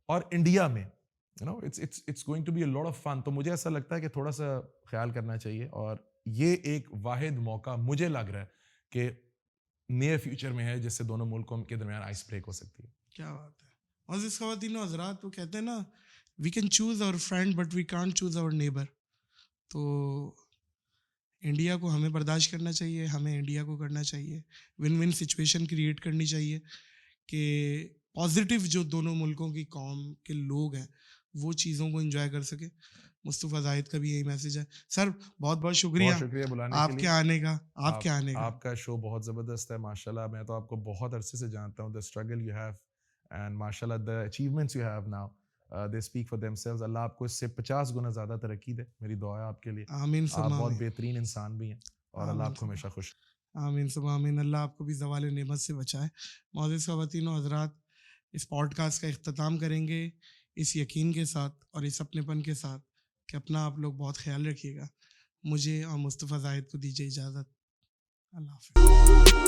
और इंडिया में you know it's going to be a lot of fun. तो मुझे ऐसा लगता है कि थोड़ा सा ख्याल करना चाहिए और ये एक वाहिद मौका मुझे लग रहा है कि नियर फ्यूचर में है जिससे दोनों मुल्कों के दरमियान आइस ब्रेक हो सकती है। क्या बात है। और इस ख़वातीन और हज़रात, वो कहते हैं ना, we can choose our friend but we can't choose our neighbour. तो इंडिया को हमें बर्दाश्त करना चाहिए, हमें इंडिया को करना चाहिए। विन विन सिचुएशन क्रिएट करनी चाहिए कि पॉजिटिव जो दोनों मुल्कों की कौम के लोग हैं वो चीज़ों को एंजॉय कर सके। मुस्तफ़ा जाहिद का भी यही मैसेज है। सर बहुत बहुत शुक्रिया बुलाने आपके के लिए, आने का, आपके आने का। आपका शो बहुत ज़बरदस्त है माशाल्लाह। मैं तो आपको बहुत अरसे से जानता हूँ, the struggle you have and माशाल्लाह the achievements you have now, they speak for themselves. अल्लाह आपको इससे 50 गुना ज़्यादा तरक्की दे, मेरी दुआ है आपके लिए। आमीन। आप बहुत बेहतरीन इंसान भी हैं और अल्लाह आपको हमेशा खुश। आमीन सुबह आमीन। अल्लाह आपको भी ज़वाल नेमत से बचाए। मौजूद ख़वातीन और हज़रात, इस पॉडकास्ट का इख्तिताम करेंगे इस यकीन के साथ और इस अपनेपन के साथ कि अपना आप लोग बहुत ख्याल रखिएगा। मुझे और मुस्तफ़ा जाहिद को दीजिए इजाज़त। अल्लाह हाफ़िज़।